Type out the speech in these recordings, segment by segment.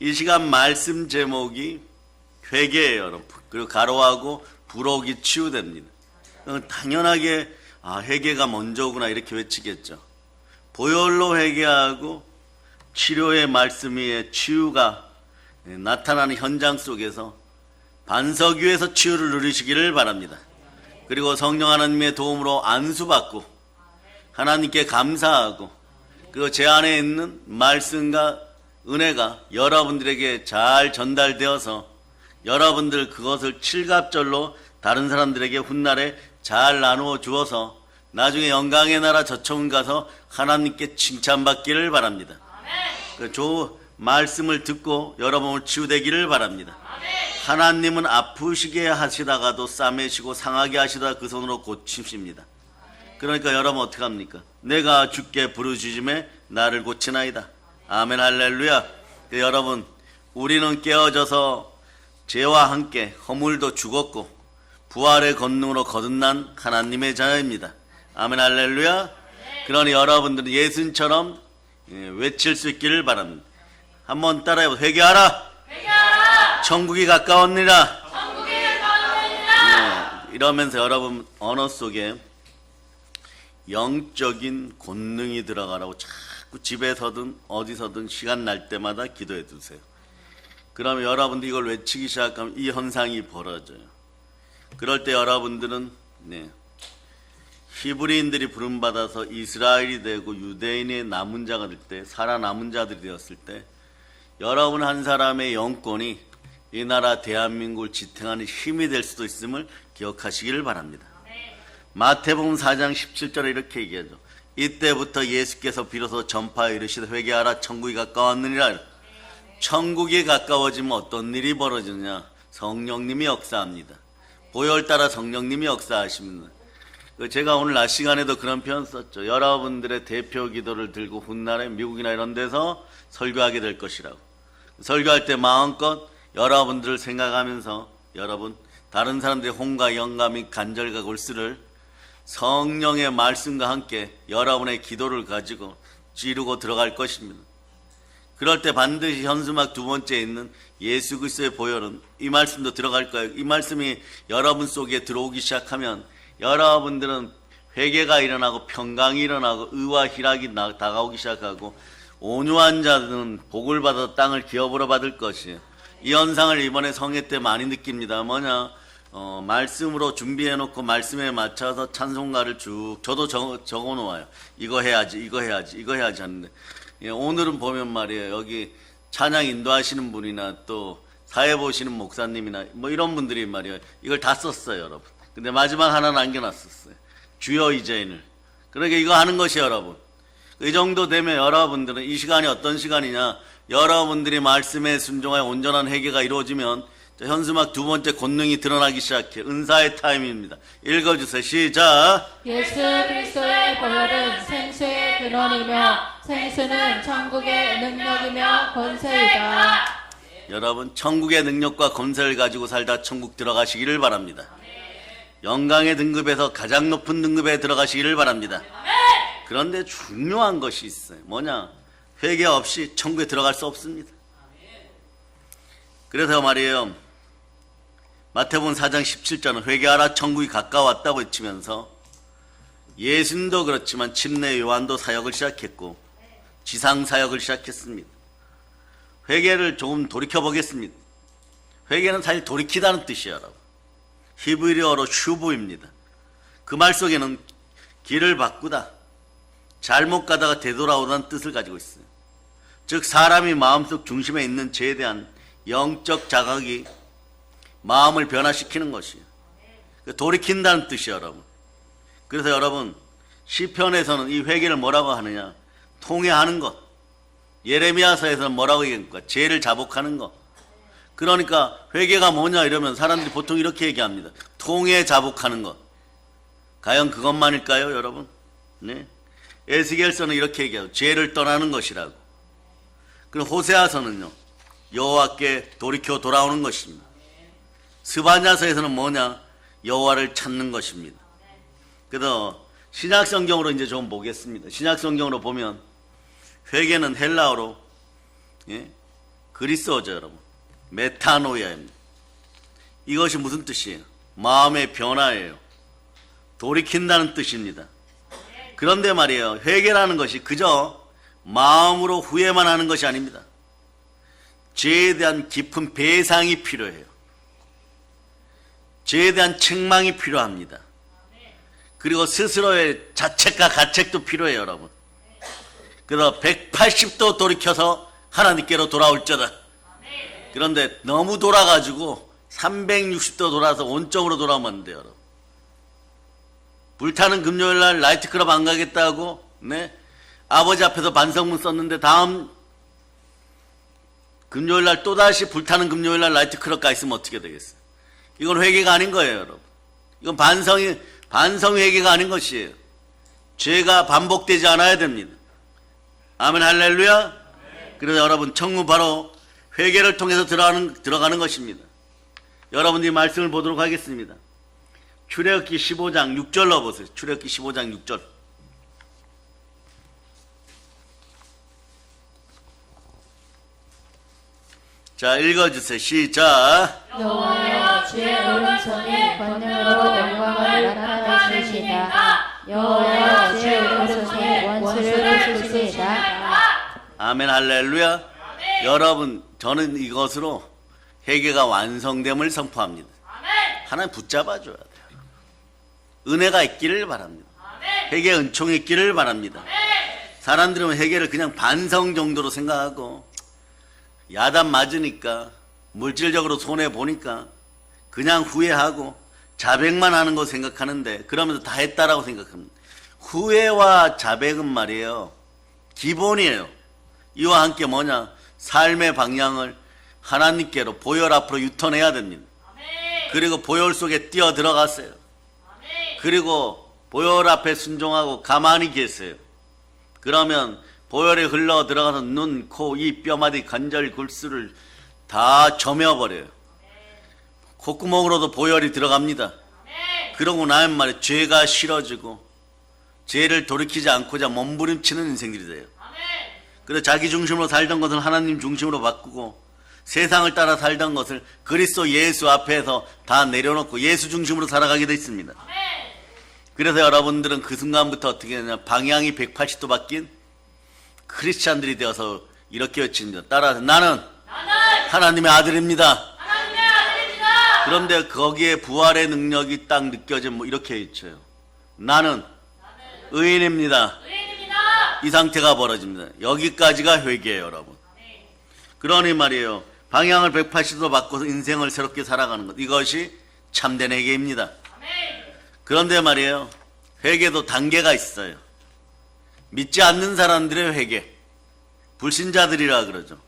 이 시간 말씀 제목이 회개예요, 여러분. 그리고 가로하고 부록이 치유됩니다. 당연하게 회개가 먼저구나 이렇게 외치겠죠. 보혈로 회개하고 치료의 말씀 위에 치유가 나타나는 현장 속에서 반석 위에서 치유를 누리시기를 바랍니다. 그리고 성령 하나님의 도움으로 안수받고 하나님께 감사하고 그리고 제 안에 있는 말씀과 은혜가 여러분들에게 잘 전달되어서 여러분들 그것을 칠갑절로 다른 사람들에게 훗날에 잘 나누어 주어서 나중에 영광의 나라 저천군 가서 하나님께 칭찬받기를 바랍니다. 그 말씀을 듣고 여러분을 치유되기를 바랍니다. 하나님은 아프시게 하시다가도 싸매시고 상하게 하시다가 그 손으로 고치십니다. 그러니까 여러분 어떻게 합니까? 내가 주께 부르짖음에 나를 고치나이다. 아멘 할렐루야. 여러분 우리는 깨어져서 죄와 함께 허물도 죽었고 부활의 권능으로 거듭난 하나님의 자녀입니다. 아멘 할렐루야. 그러니 여러분들은 예수님처럼 외칠 수 있기를 바랍니다. 한번 따라해보세요. 회개하라. 회개하라. 천국이 가까웠느니라. 천국이 가까웠느니라. 이러면서 여러분 언어 속에 영적인 권능이 들어가라고 자꾸 집에서든 어디서든 시간 날 때마다 기도해 두세요. 그러면 여러분들이 이걸 외치기 시작하면 이 현상이 벌어져요. 그럴 때 여러분들은 히브리인들이 부름받아서 이스라엘이 되고 유대인의 남은 자가 될 때, 살아남은 자들이 되었을 때 여러분 한 사람의 영권이 이 나라 대한민국을 지탱하는 힘이 될 수도 있음을 기억하시기를 바랍니다. 마태복음 4장 17절에 이렇게 얘기하죠. 이때부터 예수께서 비로소 전파에 이르시되 회개하라 천국이 가까웠느니라. 천국이 가까워지면 어떤 일이 벌어지느냐? 성령님이 역사합니다. 보혈 따라 성령님이 역사하십니다. 제가 오늘 낮 시간에도 그런 표현 썼죠. 여러분들의 대표 기도를 들고 훗날에 미국이나 이런 데서 설교하게 될 것이라고. 설교할 때 마음껏 여러분들을 생각하면서 여러분 다른 사람들의 홍과 영감이 간절과 골수를 성령의 말씀과 함께 여러분의 기도를 가지고 찌르고 들어갈 것입니다. 그럴 때 반드시 현수막 두 번째에 있는 예수 그리스도의 보혈은 이 말씀도 들어갈 거예요. 이 말씀이 여러분 속에 들어오기 시작하면 여러분들은 회개가 일어나고 평강이 일어나고 의와 희락이 다가오기 시작하고 온유한 자들은 복을 받아 땅을 기업으로 받을 것이에요. 이 현상을 이번에 성회 때 많이 느낍니다. 뭐냐? 말씀으로 준비해놓고 말씀에 맞춰서 찬송가를 쭉 저도 적어놓아요. 이거 해야지 이거 해야지 이거 해야지 하는데 오늘은 보면 말이에요. 여기 찬양 인도하시는 분이나 또 사회 보시는 목사님이나 뭐 이런 분들이 말이에요. 이걸 다 썼어요, 여러분. 근데 마지막 하나 남겨놨었어요. 주여 이제인을. 그러니까 이거 하는 것이 여러분. 이 정도 되면 여러분들은 이 시간이 어떤 시간이냐? 여러분들이 말씀에 순종하여 온전한 회개가 이루어지면 현수막 두 번째 권능이 드러나기 시작해. 은사의 타임입니다. 읽어주세요. 시작. 예수 그리스도의 보혈은 생수의 근원이며 생수는 천국의 능력이며 권세이다. 여러분 천국의 능력과 권세를 가지고 살다 천국 들어가시기를 바랍니다. 영광의 등급에서 가장 높은 등급에 들어가시기를 바랍니다. 그런데 중요한 것이 있어요. 뭐냐? 회개 없이 천국에 들어갈 수 없습니다. 그래서 말이에요. 마태복음 4장 17절은 회개하라 천국이 가까웠다고 외치면서 예수님도 그렇지만 침례 요한도 사역을 시작했고 지상 사역을 시작했습니다. 회개를 조금 돌이켜보겠습니다. 회개는 사실 돌이키다는 뜻이에요, 여러분. 히브리어로 슈브입니다. 그 말 속에는 길을 바꾸다, 잘못 가다가 되돌아오다는 뜻을 가지고 있어요. 즉 사람이 마음속 중심에 있는 죄에 대한 영적 자각이 마음을 변화시키는 것이에요. 돌이킨다는 뜻이에요, 여러분. 그래서 여러분 시편에서는 이 회개를 뭐라고 하느냐? 통회하는 것. 예레미야서에서는 뭐라고 얘기합니까? 죄를 자복하는 것. 그러니까 회개가 뭐냐 이러면 사람들이 보통 이렇게 얘기합니다. 통회 자복하는 것. 과연 그것만일까요, 여러분? 네. 에스겔서는 이렇게 얘기하죠. 죄를 떠나는 것이라고. 그리고 호세아서는요. 여호와께 돌이켜 돌아오는 것입니다. 스바냐서에서는 뭐냐? 여호와를 찾는 것입니다. 그래서 신약 성경으로 이제 좀 보겠습니다. 신약 성경으로 보면 회개는 헬라어로 그리스어죠, 여러분. 메타노이아입니다. 이것이 무슨 뜻이에요? 마음의 변화예요. 돌이킨다는 뜻입니다. 그런데 말이에요, 회개라는 것이 그저 마음으로 후회만 하는 것이 아닙니다. 죄에 대한 깊은 배상이 필요해요. 죄에 대한 책망이 필요합니다. 그리고 스스로의 자책과 가책도 필요해요, 여러분. 그래서 180도 돌이켜서 하나님께로 돌아올저다. 그런데 너무 돌아가지고 360도 돌아서 원점으로 돌아오면 안 돼요, 여러분. 불타는 금요일날 나이트클럽 안 가겠다고, 네? 아버지 앞에서 반성문 썼는데 다음 금요일날 또다시 불타는 금요일날 나이트클럽 가 있으면 어떻게 되겠어요? 이건 회개가 아닌 거예요, 여러분. 이건 반성 회개가 아닌 것이에요. 죄가 반복되지 않아야 됩니다. 아멘, 할렐루야. 그래서 여러분, 천국 바로 회개를 통해서 들어가는 것입니다. 여러분들이 말씀을 보도록 하겠습니다. 출애굽기 15장 6절로 보세요. 출애굽기 15장 6절. 자, 읽어주세요. 시작. 여호와여 주의 오른손이 권능으로 영광을 나타내시니까 여호와여 주의 오른손이 원수를 푸시리이다. 아멘, 할렐루야. 여러분, 저는 이것으로 회개가 완성됨을 선포합니다. 하나님 붙잡아줘야 돼요. 은혜가 있기를 바랍니다. 회개 은총이 있기를 바랍니다. 사람들은 회개를 그냥 반성 정도로 생각하고 야단 맞으니까 물질적으로 손해보니까 그냥 후회하고 자백만 하는 거 생각하는데 그러면서 다 했다라고 생각합니다. 후회와 자백은 말이에요, 기본이에요. 이와 함께 뭐냐? 삶의 방향을 하나님께로 보혈 앞으로 유턴해야 됩니다. 그리고 보혈 속에 뛰어 들어갔어요. 그리고 보혈 앞에 순종하고 가만히 계세요. 그러면 보혈이 흘러 들어가서 눈, 코, 입, 뼈마디, 관절, 골수를 다 점여버려요. 콧구멍으로도 보혈이 들어갑니다. 그러고 나면 말이에요, 죄가 싫어지고 죄를 돌이키지 않고자 몸부림치는 인생들이 돼요. 그래서 자기 중심으로 살던 것을 하나님 중심으로 바꾸고 세상을 따라 살던 것을 그리스도 예수 앞에서 다 내려놓고 예수 중심으로 살아가게 돼 있습니다. 그래서 여러분들은 그 순간부터 어떻게 되냐, 방향이 180도 바뀐 크리스찬들이 되어서 이렇게 외칩니다. 따라서 나는 하나님의 아들입니다. 그런데 거기에 부활의 능력이 딱 느껴지면 뭐 이렇게 외쳐요. 나는 의인입니다. 이 상태가 벌어집니다. 여기까지가 회개예요, 여러분. 그러니 말이에요, 방향을 180도 바꿔서 인생을 새롭게 살아가는 것, 이것이 참된 회개입니다. 그런데 말이에요, 회개도 단계가 있어요. 믿지 않는 사람들의 회개, 불신자들이라 그러죠.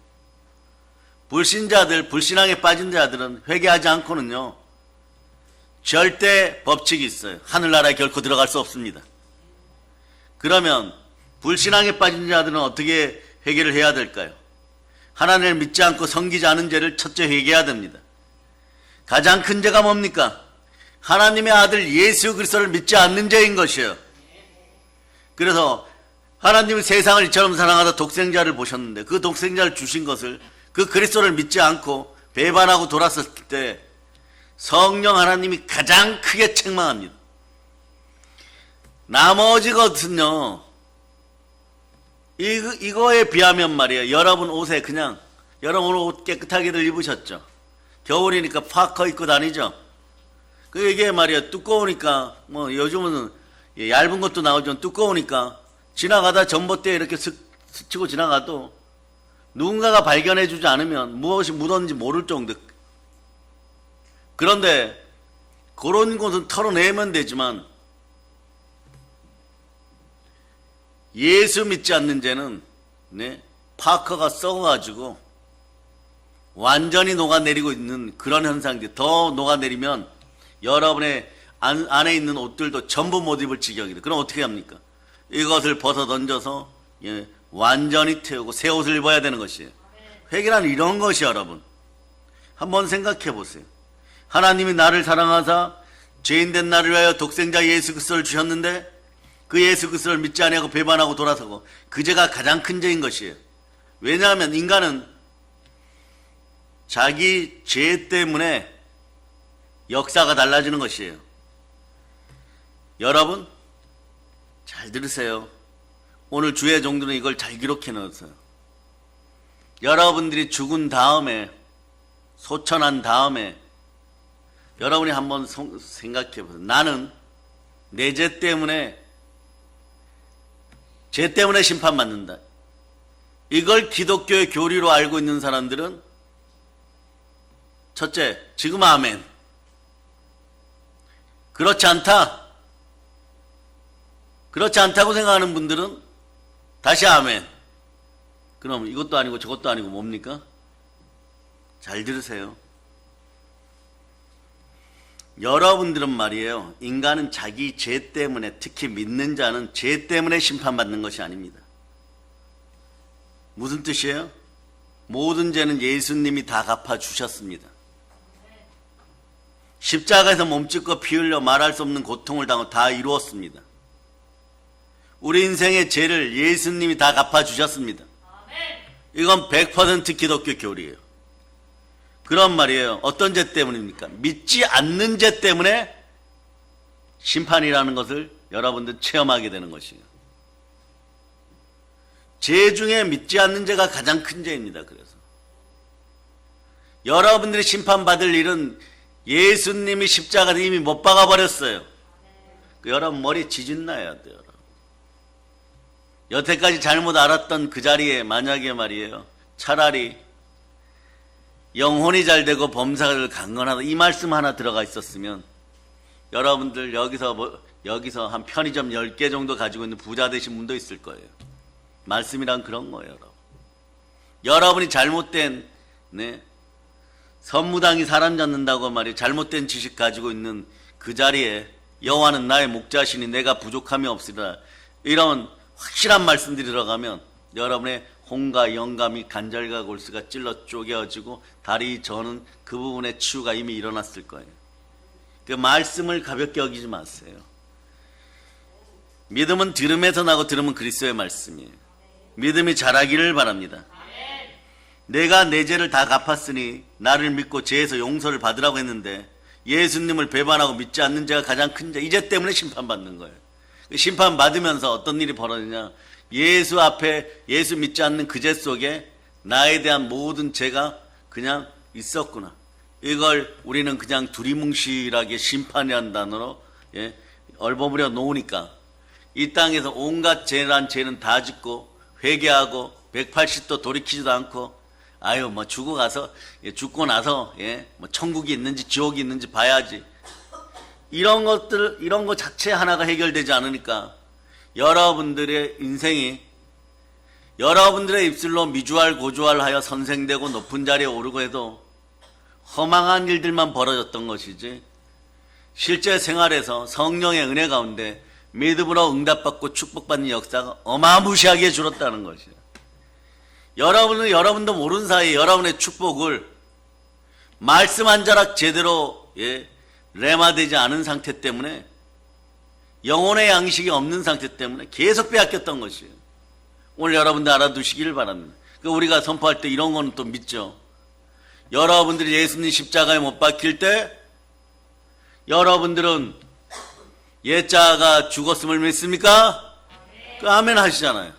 불신앙에 빠진 자들은 회개하지 않고는요, 절대 법칙이 있어요. 하늘나라에 결코 들어갈 수 없습니다. 그러면 불신앙에 빠진 자들은 어떻게 회개를 해야 될까요? 하나님을 믿지 않고 섬기지 않은 죄를 첫째 회개해야 됩니다. 가장 큰 죄가 뭡니까? 하나님의 아들 예수 그리스도를 믿지 않는 죄인 것이에요. 그래서 하나님은 세상을 이처럼 사랑하다 독생자를 보셨는데 그 독생자를 주신 것을, 그 그리스도를 믿지 않고 배반하고 돌았을 때 성령 하나님이 가장 크게 책망합니다. 나머지 것은요, 이거에 비하면 말이에요, 여러분 옷에 그냥, 여러분 옷 깨끗하게들 입으셨죠? 겨울이니까 파커 입고 다니죠? 이게 말이에요, 두꺼우니까, 뭐 요즘은 얇은 것도 나오지만 두꺼우니까 지나가다 전봇대에 이렇게 스치고 지나가도 누군가가 발견해주지 않으면 무엇이 묻었는지 모를 정도. 그런데 그런 곳은 털어내면 되지만 예수 믿지 않는 죄는 파커가 썩어가지고 완전히 녹아내리고 있는 그런 현상들. 더 녹아내리면 여러분의 안에 있는 옷들도 전부 못 입을 지경이다. 그럼 어떻게 합니까? 이것을 벗어 던져서 완전히 태우고 새 옷을 입어야 되는 것이에요. 회개란 이런 것이, 여러분. 한번 생각해 보세요. 하나님이 나를 사랑하사 죄인된 나를 위하여 독생자 예수 그리스도를 주셨는데 그 예수 그리스도를 믿지 아니하고 배반하고 돌아서고 그 죄가 가장 큰 죄인 것이에요. 왜냐하면 인간은 자기 죄 때문에 역사가 달라지는 것이에요. 여러분 잘 들으세요. 오늘 주의 종들은 이걸 잘 기록해 놓으세요. 여러분들이 죽은 다음에, 소천한 다음에 여러분이 한번 생각해 보세요. 나는 내 죄 때문에 심판받는다. 이걸 기독교의 교리로 알고 있는 사람들은 첫째, 지금 아멘. 그렇지 않다고 생각하는 분들은 다시 아멘. 그럼 이것도 아니고 저것도 아니고 뭡니까? 잘 들으세요. 여러분들은 말이에요. 인간은 자기 죄 때문에, 특히 믿는 자는 죄 때문에 심판받는 것이 아닙니다. 무슨 뜻이에요? 모든 죄는 예수님이 다 갚아주셨습니다. 십자가에서 몸짓고 피 흘려 말할 수 없는 고통을 당하고 다 이루었습니다. 우리 인생의 죄를 예수님이 다 갚아주셨습니다. 이건 100% 기독교 교리예요. 그런 말이에요. 어떤 죄 때문입니까? 믿지 않는 죄 때문에 심판이라는 것을 여러분들 체험하게 되는 것이에요. 죄 중에 믿지 않는 죄가 가장 큰 죄입니다. 그래서 여러분들이 심판받을 일은 예수님이 십자가에 이미 못 박아버렸어요. 여러분 머리 지진 나야 돼요. 여태까지 잘못 알았던 그 자리에 만약에 말이에요. 차라리 영혼이 잘 되고 범사를 강건하다 이 말씀 하나 들어가 있었으면 여러분들 여기서 한 편의점 10개 정도 가지고 있는 부자 되신 분도 있을 거예요. 말씀이란 그런 거예요. 여러분이 잘못된 선무당이 사람 잡는다고 말이에요. 잘못된 지식 가지고 있는 그 자리에 여호와는 나의 목자시니 내가 부족함이 없으리라 이런 확실한 말씀들이 들어가면 여러분의 홍과 영감이 간절과 골수가 찔러 쪼개어지고 다리 저는 그 부분의 치유가 이미 일어났을 거예요. 그 말씀을 가볍게 여기지 마세요. 믿음은 들음에서 나고 들음은 그리스도의 말씀이에요. 믿음이 자라기를 바랍니다. 내가 내 죄를 다 갚았으니 나를 믿고 죄에서 용서를 받으라고 했는데 예수님을 배반하고 믿지 않는 죄가 가장 큰 죄, 이 죄 때문에 심판받는 거예요. 심판받으면서 어떤 일이 벌어지냐, 예수 앞에 예수 믿지 않는 그 죄 속에 나에 대한 모든 죄가 그냥 있었구나. 이걸 우리는 그냥 두리뭉실하게 심판이라는 단어로 얼버무려 놓으니까 이 땅에서 온갖 죄란 죄는 다 짓고 회개하고 180도 돌이키지도 않고 아유 뭐 죽고 나서 뭐 천국이 있는지 지옥이 있는지 봐야지. 이런 것 자체 하나가 해결되지 않으니까 여러분들의 인생이 여러분들의 입술로 미주알 고주알하여 선생되고 높은 자리에 오르고 해도 허망한 일들만 벌어졌던 것이지 실제 생활에서 성령의 은혜 가운데 믿음으로 응답받고 축복받는 역사가 어마무시하게 줄었다는 것이에요. 여러분도 모르는 사이에 여러분의 축복을 말씀 한 자락 제대로 레마되지 않은 상태 때문에 영혼의 양식이 없는 상태 때문에 계속 빼앗겼던 것이에요. 오늘 여러분들 알아두시길 바랍니다. 우리가 선포할 때 이런 거는 또 믿죠. 여러분들이 예수님 십자가에 못 박힐 때 여러분들은 옛자가 죽었음을 믿습니까? 아멘 하시잖아요.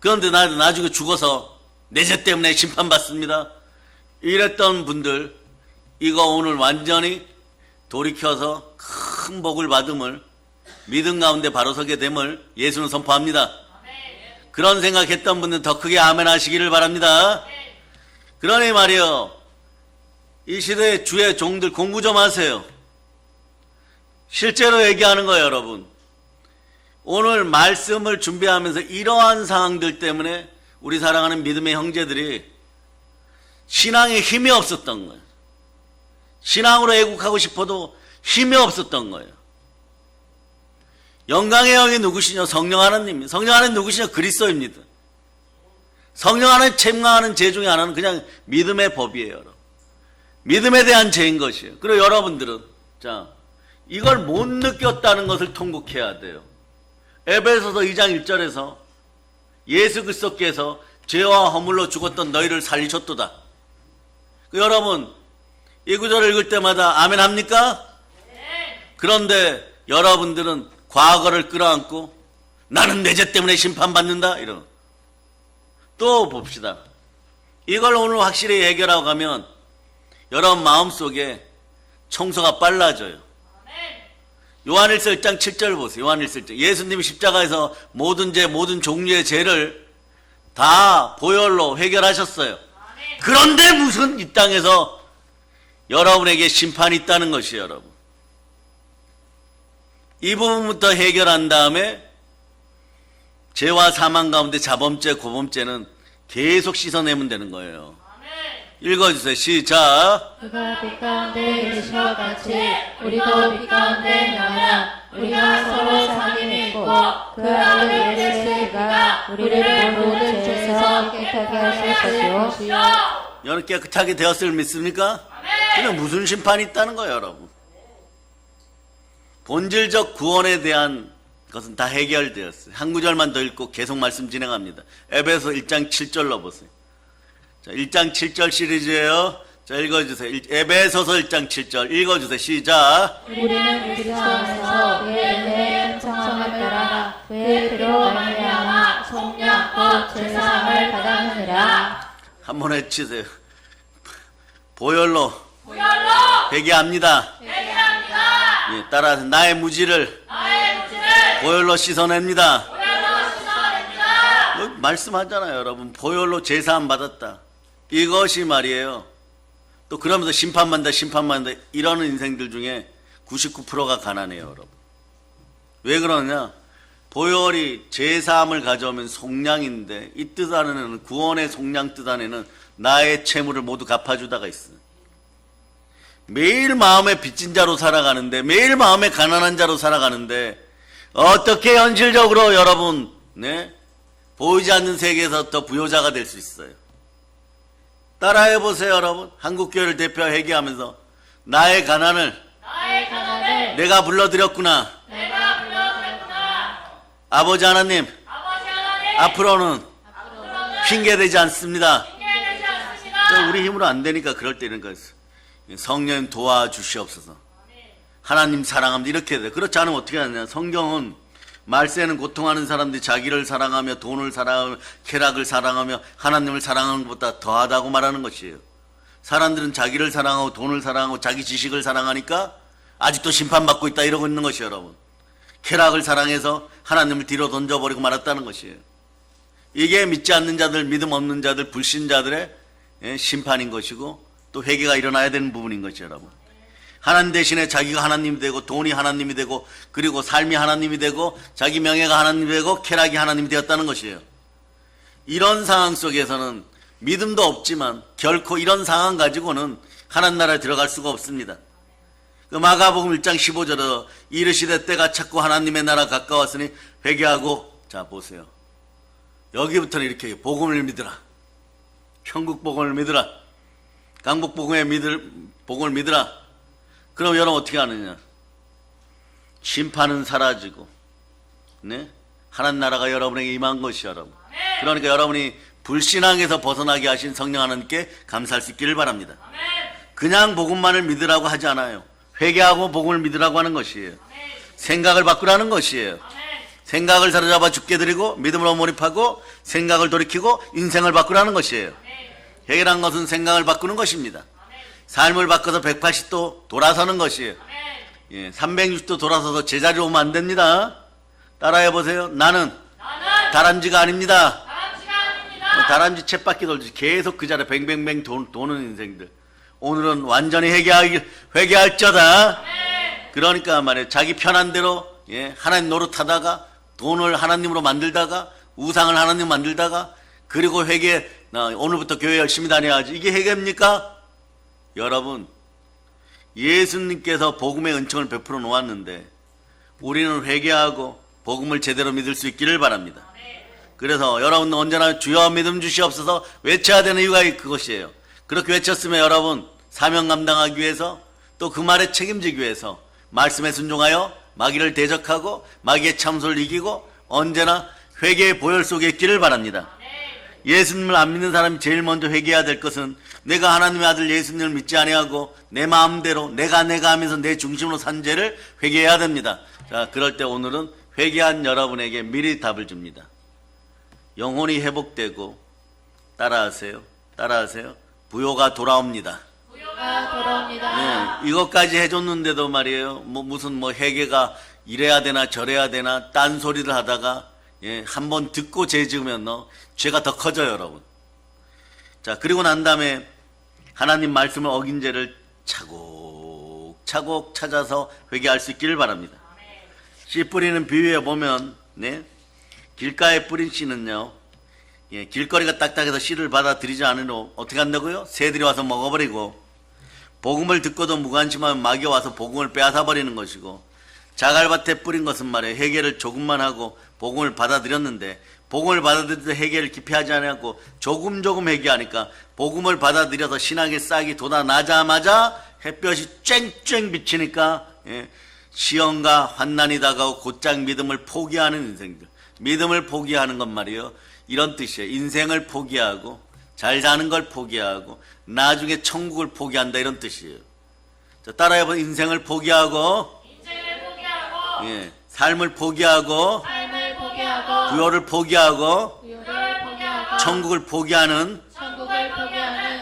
그런데 나중에 죽어서 내 죄 때문에 심판받습니다. 이랬던 분들 이거 오늘 완전히 돌이켜서 큰 복을 받음을 믿음 가운데 바로 서게 됨을 예수는 선포합니다. 그런 생각했던 분들 더 크게 아멘 하시기를 바랍니다. 그러니 말이요, 이 시대의 주의 종들 공부 좀 하세요. 실제로 얘기하는 거예요. 여러분, 오늘 말씀을 준비하면서 이러한 상황들 때문에 우리 사랑하는 믿음의 형제들이 신앙에 힘이 없었던 거예요. 신앙으로 애국하고 싶어도 힘이 없었던 거예요. 영광의 영이 누구시냐? 성령 하나님. 성령 하나님 누구시냐? 그리스도입니다. 성령 하나님 책망하는 죄 중에 하나는 그냥 믿음의 법이에요. 여러분. 믿음에 대한 죄인 것이에요. 그리고 여러분들은 이걸 못 느꼈다는 것을 통곡해야 돼요. 에베소서 2장 1절에서 예수 그리스도께서 죄와 허물로 죽었던 너희를 살리셨도다. 여러분, 이 구절을 읽을 때마다 아멘 합니까? 그런데 여러분들은 과거를 끌어안고 나는 내 죄 때문에 심판받는다 이런. 또 봅시다. 이걸 오늘 확실히 해결하고 가면 여러분 마음속에 청소가 빨라져요. 요한일서 1장 7절 보세요. 요한일서 1장. 예수님이 십자가에서 모든 죄, 모든 종류의 죄를 다 보혈로 해결하셨어요. 그런데 무슨 이 땅에서 여러분에게 심판이 있다는 것이에요, 여러분. 이 부분부터 해결한 다음에 죄와 사망 가운데 자범죄, 고범죄는 계속 씻어내면 되는 거예요. 읽어주세요. 시작. 그가 빛 가운데 계신 것 같이 우리도 빛 가운데 나가라. 우리가 서로 상의했고 그 아들 예수가 우리를 모든 죄에서 깨끗하게 하실 것이요. 여러분 깨끗하게 되었을 믿습니까? 그냥 무슨 심판이 있다는 거예요, 여러분. 본질적 구원에 대한 것은 다 해결되었어요. 한 구절만 더 읽고 계속 말씀 진행합니다. 에베소 1장 7절로 보세요. 자, 1장 7절 시리즈예요. 자, 읽어주세요. 에베소서 1장 7절 읽어주세요. 시작. 우리는 그리스도 안에서 그의 은혜의 풍성함을 따라 그의 피로 말미암아 속량 곧 제사함을 받았느니라. 한번 외치세요. 보혈로 회개합니다. 예, 따라서 나의 무지를 보혈로 씻어냅니다. 말씀하잖아요, 여러분. 보혈로 제사함 받았다. 이것이 말이에요. 또 그러면서 심판받는다 이러는 인생들 중에 99%가 가난해요, 여러분. 왜 그러냐? 보혈이 제사함을 가져오면 속량인데 이 뜻 안에는, 구원의 속량 뜻 안에는 나의 채무를 모두 갚아주다가 있어요. 매일 마음에 빚진 자로 살아가는데, 매일 마음에 가난한 자로 살아가는데 어떻게 현실적으로 여러분, 네? 보이지 않는 세계에서 더 부효자가 될 수 있어요. 따라해 보세요, 여러분. 한국교회를 대표하여 회개하면서 나의 가난을 내가 불러드렸구나. 아버지 하나님, 앞으로는 핑계대지 않습니다. 우리 힘으로 안 되니까 그럴 때 이런 거였어요. 성령 도와주시옵소서. 하나님 사랑합니다. 이렇게 돼. 그렇지 않으면 어떻게 하냐. 성경은 말세는 고통하는 사람들이 자기를 사랑하며 돈을 사랑하며 쾌락을 사랑하며 하나님을 사랑하는 것보다 더하다고 말하는 것이에요. 사람들은 자기를 사랑하고 돈을 사랑하고 자기 지식을 사랑하니까 아직도 심판받고 있다 이러고 있는 것이에요, 여러분. 쾌락을 사랑해서 하나님을 뒤로 던져버리고 말았다는 것이에요. 이게 믿지 않는 자들, 믿음 없는 자들, 불신자들의 심판인 것이고 또 회개가 일어나야 되는 부분인 것이에요, 여러분. 하나님 대신에 자기가 하나님이 되고 돈이 하나님이 되고 그리고 삶이 하나님이 되고 자기 명예가 하나님이 되고 쾌락이 하나님이 되었다는 것이에요. 이런 상황 속에서는 믿음도 없지만 결코 이런 상황 가지고는 하나님 나라에 들어갈 수가 없습니다. 그 마가복음 1장 15절에 이르시되 때가 찼고 하나님의 나라 가까웠으니 회개하고, 자 보세요. 여기부터는 이렇게 복음을 믿으라. 천국 복음을 믿으라. 강복 복음을 믿으라. 그럼 여러분 어떻게 하느냐? 심판은 사라지고, 네? 하나님 나라가 여러분에게 임한 것이 여러분. 그러니까 여러분이 불신앙에서 벗어나게 하신 성령 하나님께 감사할 수 있기를 바랍니다. 그냥 복음만을 믿으라고 하지 않아요. 회개하고 복음을 믿으라고 하는 것이에요. 생각을 바꾸라는 것이에요. 생각을 사로잡아 죽게 드리고 믿음으로 몰입하고 생각을 돌이키고 인생을 바꾸라는 것이에요. 회개란 것은 생각을 바꾸는 것입니다. 삶을 바꿔서 180도 돌아서는 것이에요. 360도 돌아서서 제자리로 오면 안 됩니다. 따라해 보세요. 나는 다람쥐가 아닙니다. 다람쥐 쳇바퀴 돌듯이 계속 그 자리에 뱅뱅뱅 도는 인생들. 오늘은 완전히 회개할저다. 그러니까 말이에요. 자기 편한 대로 하나님 노릇하다가 돈을 하나님으로 만들다가 우상을 하나님 만들다가 그리고 회개, 오늘부터 교회 열심히 다녀야지. 이게 회개입니까? 여러분, 예수님께서 복음의 은총을 베풀어 놓았는데 우리는 회개하고 복음을 제대로 믿을 수 있기를 바랍니다. 그래서 여러분은 언제나 주여 믿음 주시옵소서 외쳐야 되는 이유가 그것이에요. 그렇게 외쳤으면 여러분 사명 감당하기 위해서 또 그 말에 책임지기 위해서 말씀에 순종하여 마귀를 대적하고 마귀의 참소를 이기고 언제나 회개의 보혈 속에 있기를 바랍니다. 예수님을 안 믿는 사람이 제일 먼저 회개해야 될 것은 내가 하나님의 아들 예수님을 믿지 아니하고 내 마음대로 내가 하면서 내 중심으로 산 죄를 회개해야 됩니다. 자, 그럴 때 오늘은 회개한 여러분에게 미리 답을 줍니다. 영혼이 회복되고 따라하세요. 부요가 돌아옵니다. 부요가 돌아옵니다. 네, 이것까지 해줬는데도 말이에요. 무슨 회개가 이래야 되나 저래야 되나 딴소리를 하다가 한번 듣고 죄 지으면 죄가 더 커져요, 여러분. 자, 그리고 난 다음에 하나님 말씀을 어긴 죄를 차곡차곡 찾아서 회개할 수 있기를 바랍니다. 씨 뿌리는 비유에 보면 길가에 뿌린 씨는요, 길거리가 딱딱해서 씨를 받아들이지 않으면 어떻게 한다고요? 새들이 와서 먹어버리고, 복음을 듣고도 무관심하면 마귀가 와서 복음을 빼앗아버리는 것이고, 자갈밭에 뿌린 것은 말이에요, 회개를 조금만 하고 복음을 받아들였는데, 복음을 받아들일 때 회개를 깊이 하지 않고 조금 회개하니까 복음을 받아들여서 신앙의 싹이 돋아나자마자 햇볕이 쨍쨍 비치니까 시험과 환난이 다가오고 곧장 믿음을 포기하는 인생들. 믿음을 포기하는 건 말이에요, 이런 뜻이에요. 인생을 포기하고 잘 사는 걸 포기하고 나중에 천국을 포기한다, 이런 뜻이에요. 자, 따라해봐. 인생을 포기하고 삶을 포기하고 부요를 포기하고 천국을 포기하는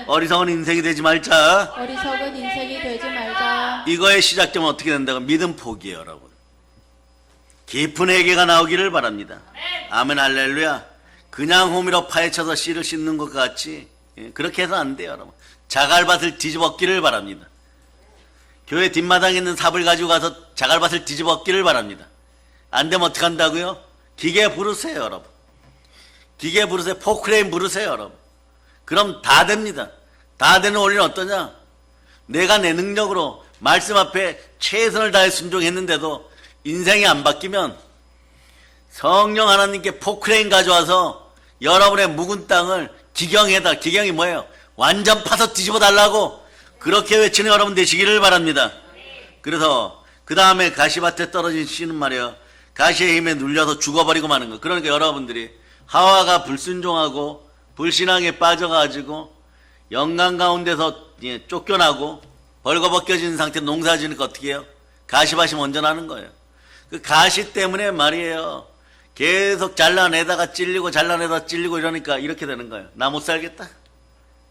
어리석은 인생이 되지 말자. 어리석은 인생이 되지 말자. 이거의 시작점은 어떻게 된다고? 믿음 포기예요, 여러분. 깊은 회개가 나오기를 바랍니다. 아멘, 할렐루야. 그냥 호미로 파헤쳐서 씨를 씻는 것 같이 그렇게 해서 안 돼요, 여러분. 자갈밭을 뒤집었기를 바랍니다. 교회 뒷마당에 있는 삽을 가지고 가서 자갈밭을 뒤집었기를 바랍니다. 안 되면 어떻게 한다고요? 기계 부르세요, 여러분. 기계 부르세요. 포크레인 부르세요, 여러분. 그럼 다 됩니다. 다 되는 원리는 어떠냐? 내가 내 능력으로 말씀 앞에 최선을 다해 순종했는데도 인생이 안 바뀌면 성령 하나님께 포크레인 가져와서 여러분의 묵은 땅을 기경이 뭐예요? 완전 파서 뒤집어 달라고 그렇게 외치는 여러분 되시기를 바랍니다. 그래서 그 다음에 가시밭에 떨어진 씨는 말이에요, 가시의 힘에 눌려서 죽어버리고 마는 거. 그러니까 여러분들이 하와가 불순종하고 불신앙에 빠져가지고 영광 가운데서 쫓겨나고 벌거벗겨진 상태로 농사 지으니까 어떻게 해요? 가시밭이 먼저 나는 거예요. 그 가시 때문에 말이에요, 계속 잘라내다가 찔리고 이러니까 이렇게 되는 거예요. 나 못 살겠다,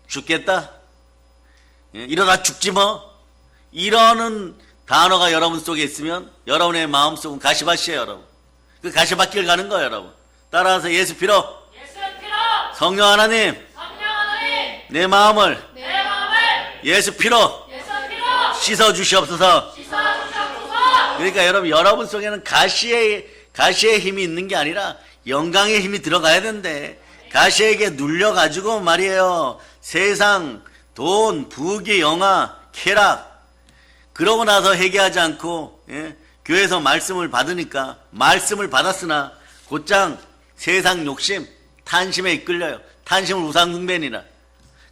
죽겠다, 이러다 죽지 뭐, 이러는 단어가 여러분 속에 있으면 여러분의 마음속은 가시밭이에요, 여러분. 그 가시밭길 가는 거예요, 여러분. 따라서 예수 피로 성령 하나님 내 마음을 예수 피로 씻어 주시옵소서. 그러니까 여러분 속에는 가시의 힘이 있는 게 아니라 영광의 힘이 들어가야 된대. 가시에게 눌려가지고 말이에요, 세상, 돈, 부귀, 영화, 쾌락, 그러고 나서 회개하지 않고 교회에서 말씀을 받으니까 말씀을 받았으나 곧장 세상 욕심, 탄심에 이끌려요. 탄심을 우상숭배니라.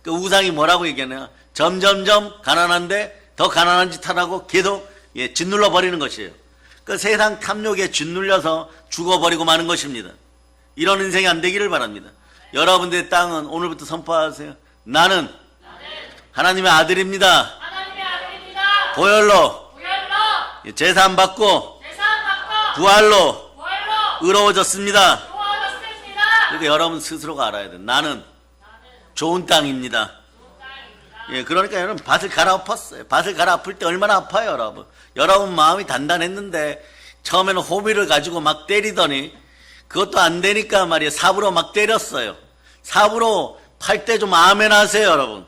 그 우상이 뭐라고 얘기하냐? 점점점 가난한데 더 가난한 짓 하라고 계속 짓눌러 버리는 것이에요. 그 세상 탐욕에 짓눌려서 죽어버리고 마는 것입니다. 이런 인생이 안 되기를 바랍니다. 여러분들의 땅은 오늘부터 선포하세요. 나는 하나님의 아들입니다. 보혈로 제사함 받고 부활로 의로워졌습니다. 그러니까 여러분 스스로가 알아야 돼요. 나는 좋은 땅입니다. 그러니까 여러분 밭을 갈아엎었어요. 밭을 갈아엎을 때 얼마나 아파요, 여러분. 여러분 마음이 단단했는데 처음에는 호미를 가지고 막 때리더니 그것도 안 되니까 말이에요, 삽으로 막 때렸어요. 삽으로 팔 때 좀 아멘 하세요, 여러분.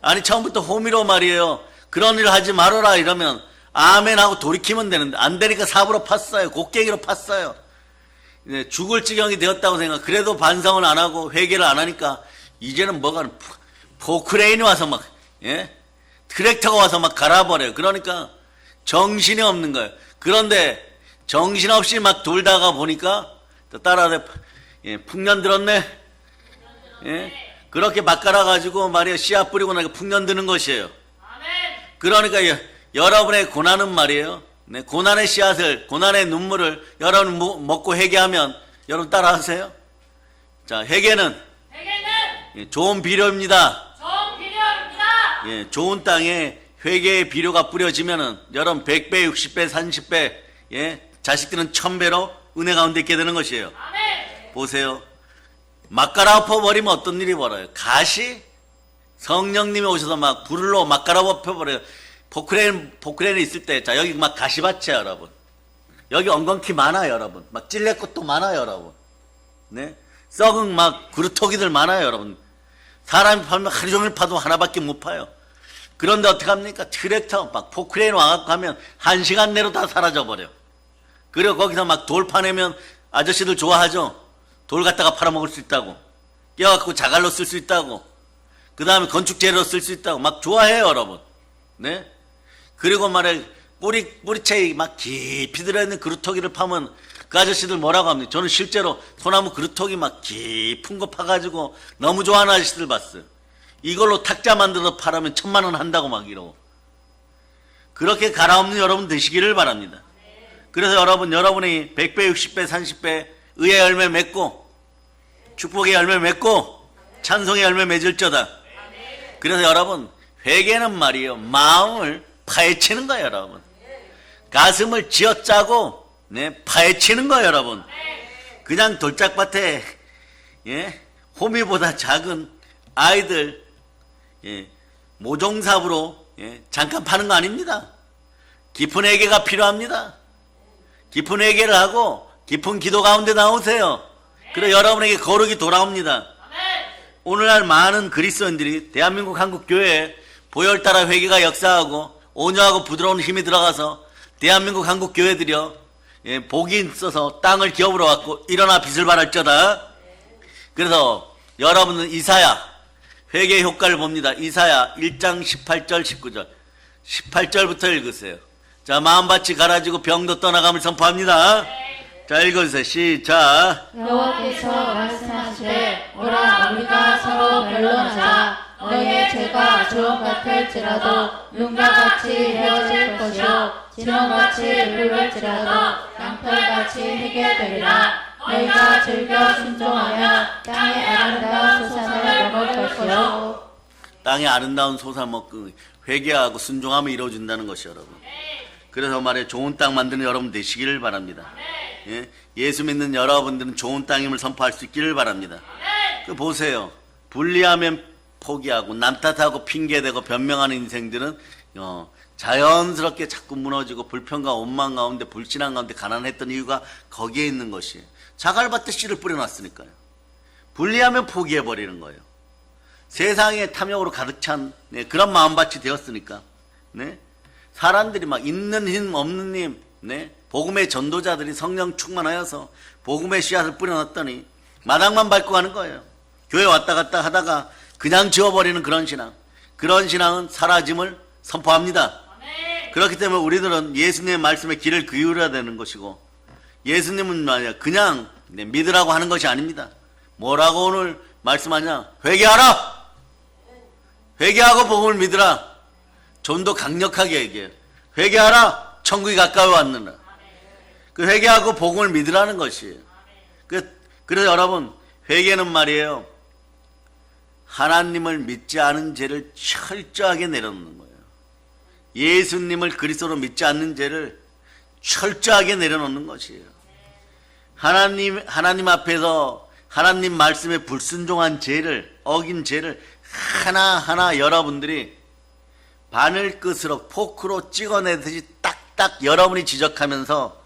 아니 처음부터 호미로 말이에요, 그런 일 하지 말아라 이러면 아멘하고 돌이키면 되는데 안 되니까 삽으로 팠어요. 곡괭이로 팠어요. 죽을 지경이 되었다고 생각. 그래도 반성을 안 하고 회개를 안 하니까 이제는 뭐가 포크레인이 와서 막 트랙터가 와서 막 갈아버려요. 그러니까 정신이 없는 거예요. 그런데 정신없이 막 돌다가 보니까 따라하다 풍년 들었네. 그렇게 막 갈아가지고 말이에요, 씨앗 뿌리고 나니까 풍년 드는 것이에요. 그러니까 여러분의 고난은 말이에요, 고난의 씨앗을, 고난의 눈물을 여러분 먹고 회개하면, 여러분 따라하세요. 자, 회개는 예, 좋은 비료입니다. 좋은 비료입니다. 예, 좋은 땅에 회개의 비료가 뿌려지면은 여러분 100배, 60배, 30배, 예, 자식들은 1000배로 은혜 가운데 있게 되는 것이에요. 아멘. 보세요. 막 갈아엎어 버리면 어떤 일이 벌어요? 가시? 성령님이 오셔서 막 불로 막 갈아엎어 버려요. 포크레인에 있을 때, 자, 여기 막 가시밭이야, 여러분. 여기 엉겅퀴 많아요, 여러분. 막 찔레꽃도 많아요, 여러분. 네? 썩은 막 그루터기들 많아요, 여러분. 사람이 팔면 하루 종일 파도 하나밖에 못 파요. 그런데 어떡합니까? 트랙터 막 포크레인 와갖고 하면 1시간 내로 다 사라져버려. 그리고 거기서 막 돌 파내면 아저씨들 좋아하죠? 돌 갖다가 팔아먹을 수 있다고. 깨워갖고 자갈로 쓸 수 있다고. 그 다음에 건축 재료로 쓸 수 있다고. 막 좋아해요, 여러분. 네? 그리고 말해, 뿌리채 막 깊이 들어있는 그루터기를 파면 그 아저씨들 뭐라고 합니까? 저는 실제로 소나무 그루터기 막 깊은 거 파가지고 너무 좋아하는 아저씨들 봤어요. 이걸로 탁자 만들어서 팔으면 1000만원 한다고 막 이러고. 그렇게 갈아엎는 여러분 되시기를 바랍니다. 그래서 여러분이 100배, 60배, 30배 의의 열매 맺고 축복의 열매 맺고 찬송의 열매 맺을저다. 그래서 여러분 회개는 말이에요. 마음을 파헤치는 거예요, 여러분. 가슴을 쥐어짜고 네, 파헤치는 거예요, 여러분. 그냥 돌짝밭에 예, 호미보다 작은 아이들 예, 모종삽으로 예, 잠깐 파는 거 아닙니다. 깊은 회개가 필요합니다. 깊은 회개를 하고 깊은 기도 가운데 나오세요. 그래 여러분에게 거룩이 돌아옵니다. 오늘날 많은 그리스도인들이 대한민국 한국교회에 보혈 따라 회개가 역사하고 온유하고 부드러운 힘이 들어가서 대한민국 한국교회들이요 예, 복이 있어서 땅을 기업으로 갖고 일어나 빛을 발할지어다. 그래서 여러분은 이사야 회개의 효과를 봅니다. 이사야 1장 18절 19절 18절부터 읽으세요. 자, 마음밭이 가라지고 병도 떠나감을 선포합니다. 자, 읽어주세요. 시작. 여호와께서 말씀하시되 오라 우리가 서로 변론하자. 너희의 죄가 주홍 같을지라도 눈과 같이 헤어질 것이요 진홍같이 붉을지라도 양털같이 해결되리라. 너희가 즐겨 순종하며 땅의 아름다운 소산을 먹을 것이요 땅의 아름다운 소산 먹고 회개하고 순종하며 이루어진다는 것이 여러분. 그래서 말해 좋은 땅 만드는 여러분 되시기를 바랍니다. 예? 예수 믿는 여러분들은 좋은 땅임을 선포할 수 있기를 바랍니다. 그 보세요. 분리하면 포기하고 남 탓하고 핑계대고 변명하는 인생들은 자연스럽게 자꾸 무너지고 불평과 원망 가운데 불신앙 가운데 가난했던 이유가 거기에 있는 것이에요. 자갈밭에 씨를 뿌려놨으니까요. 분리하면 포기해버리는 거예요. 세상에 탐욕으로 가득 찬 네, 그런 마음밭이 되었으니까 네? 사람들이 막 있는 힘 없는 힘 네? 복음의 전도자들이 성령 충만하여서 복음의 씨앗을 뿌려놨더니 마당만 밟고 가는 거예요. 교회 왔다 갔다 하다가 그냥 지워버리는 그런 신앙은 사라짐을 선포합니다. 그렇기 때문에 우리들은 예수님의 말씀에 귀를 기울여야 되는 것이고 예수님은 말이야 그냥 믿으라고 하는 것이 아닙니다. 뭐라고 오늘 말씀하냐? 회개하라! 회개하고 복음을 믿으라. 좀 더 강력하게 얘기해요. 회개하라! 천국이 가까이 왔느라. 그 회개하고 복음을 믿으라는 것이에요. 그래서 여러분 회개는 말이에요. 하나님을 믿지 않은 죄를 철저하게 내려놓는 거예요. 예수님을 그리스도로 믿지 않는 죄를 철저하게 내려놓는 것이에요. 하나님 앞에서 하나님 말씀에 불순종한 죄를 어긴 죄를 하나하나 여러분들이 바늘끝으로 포크로 찍어내듯이 딱딱 여러분이 지적하면서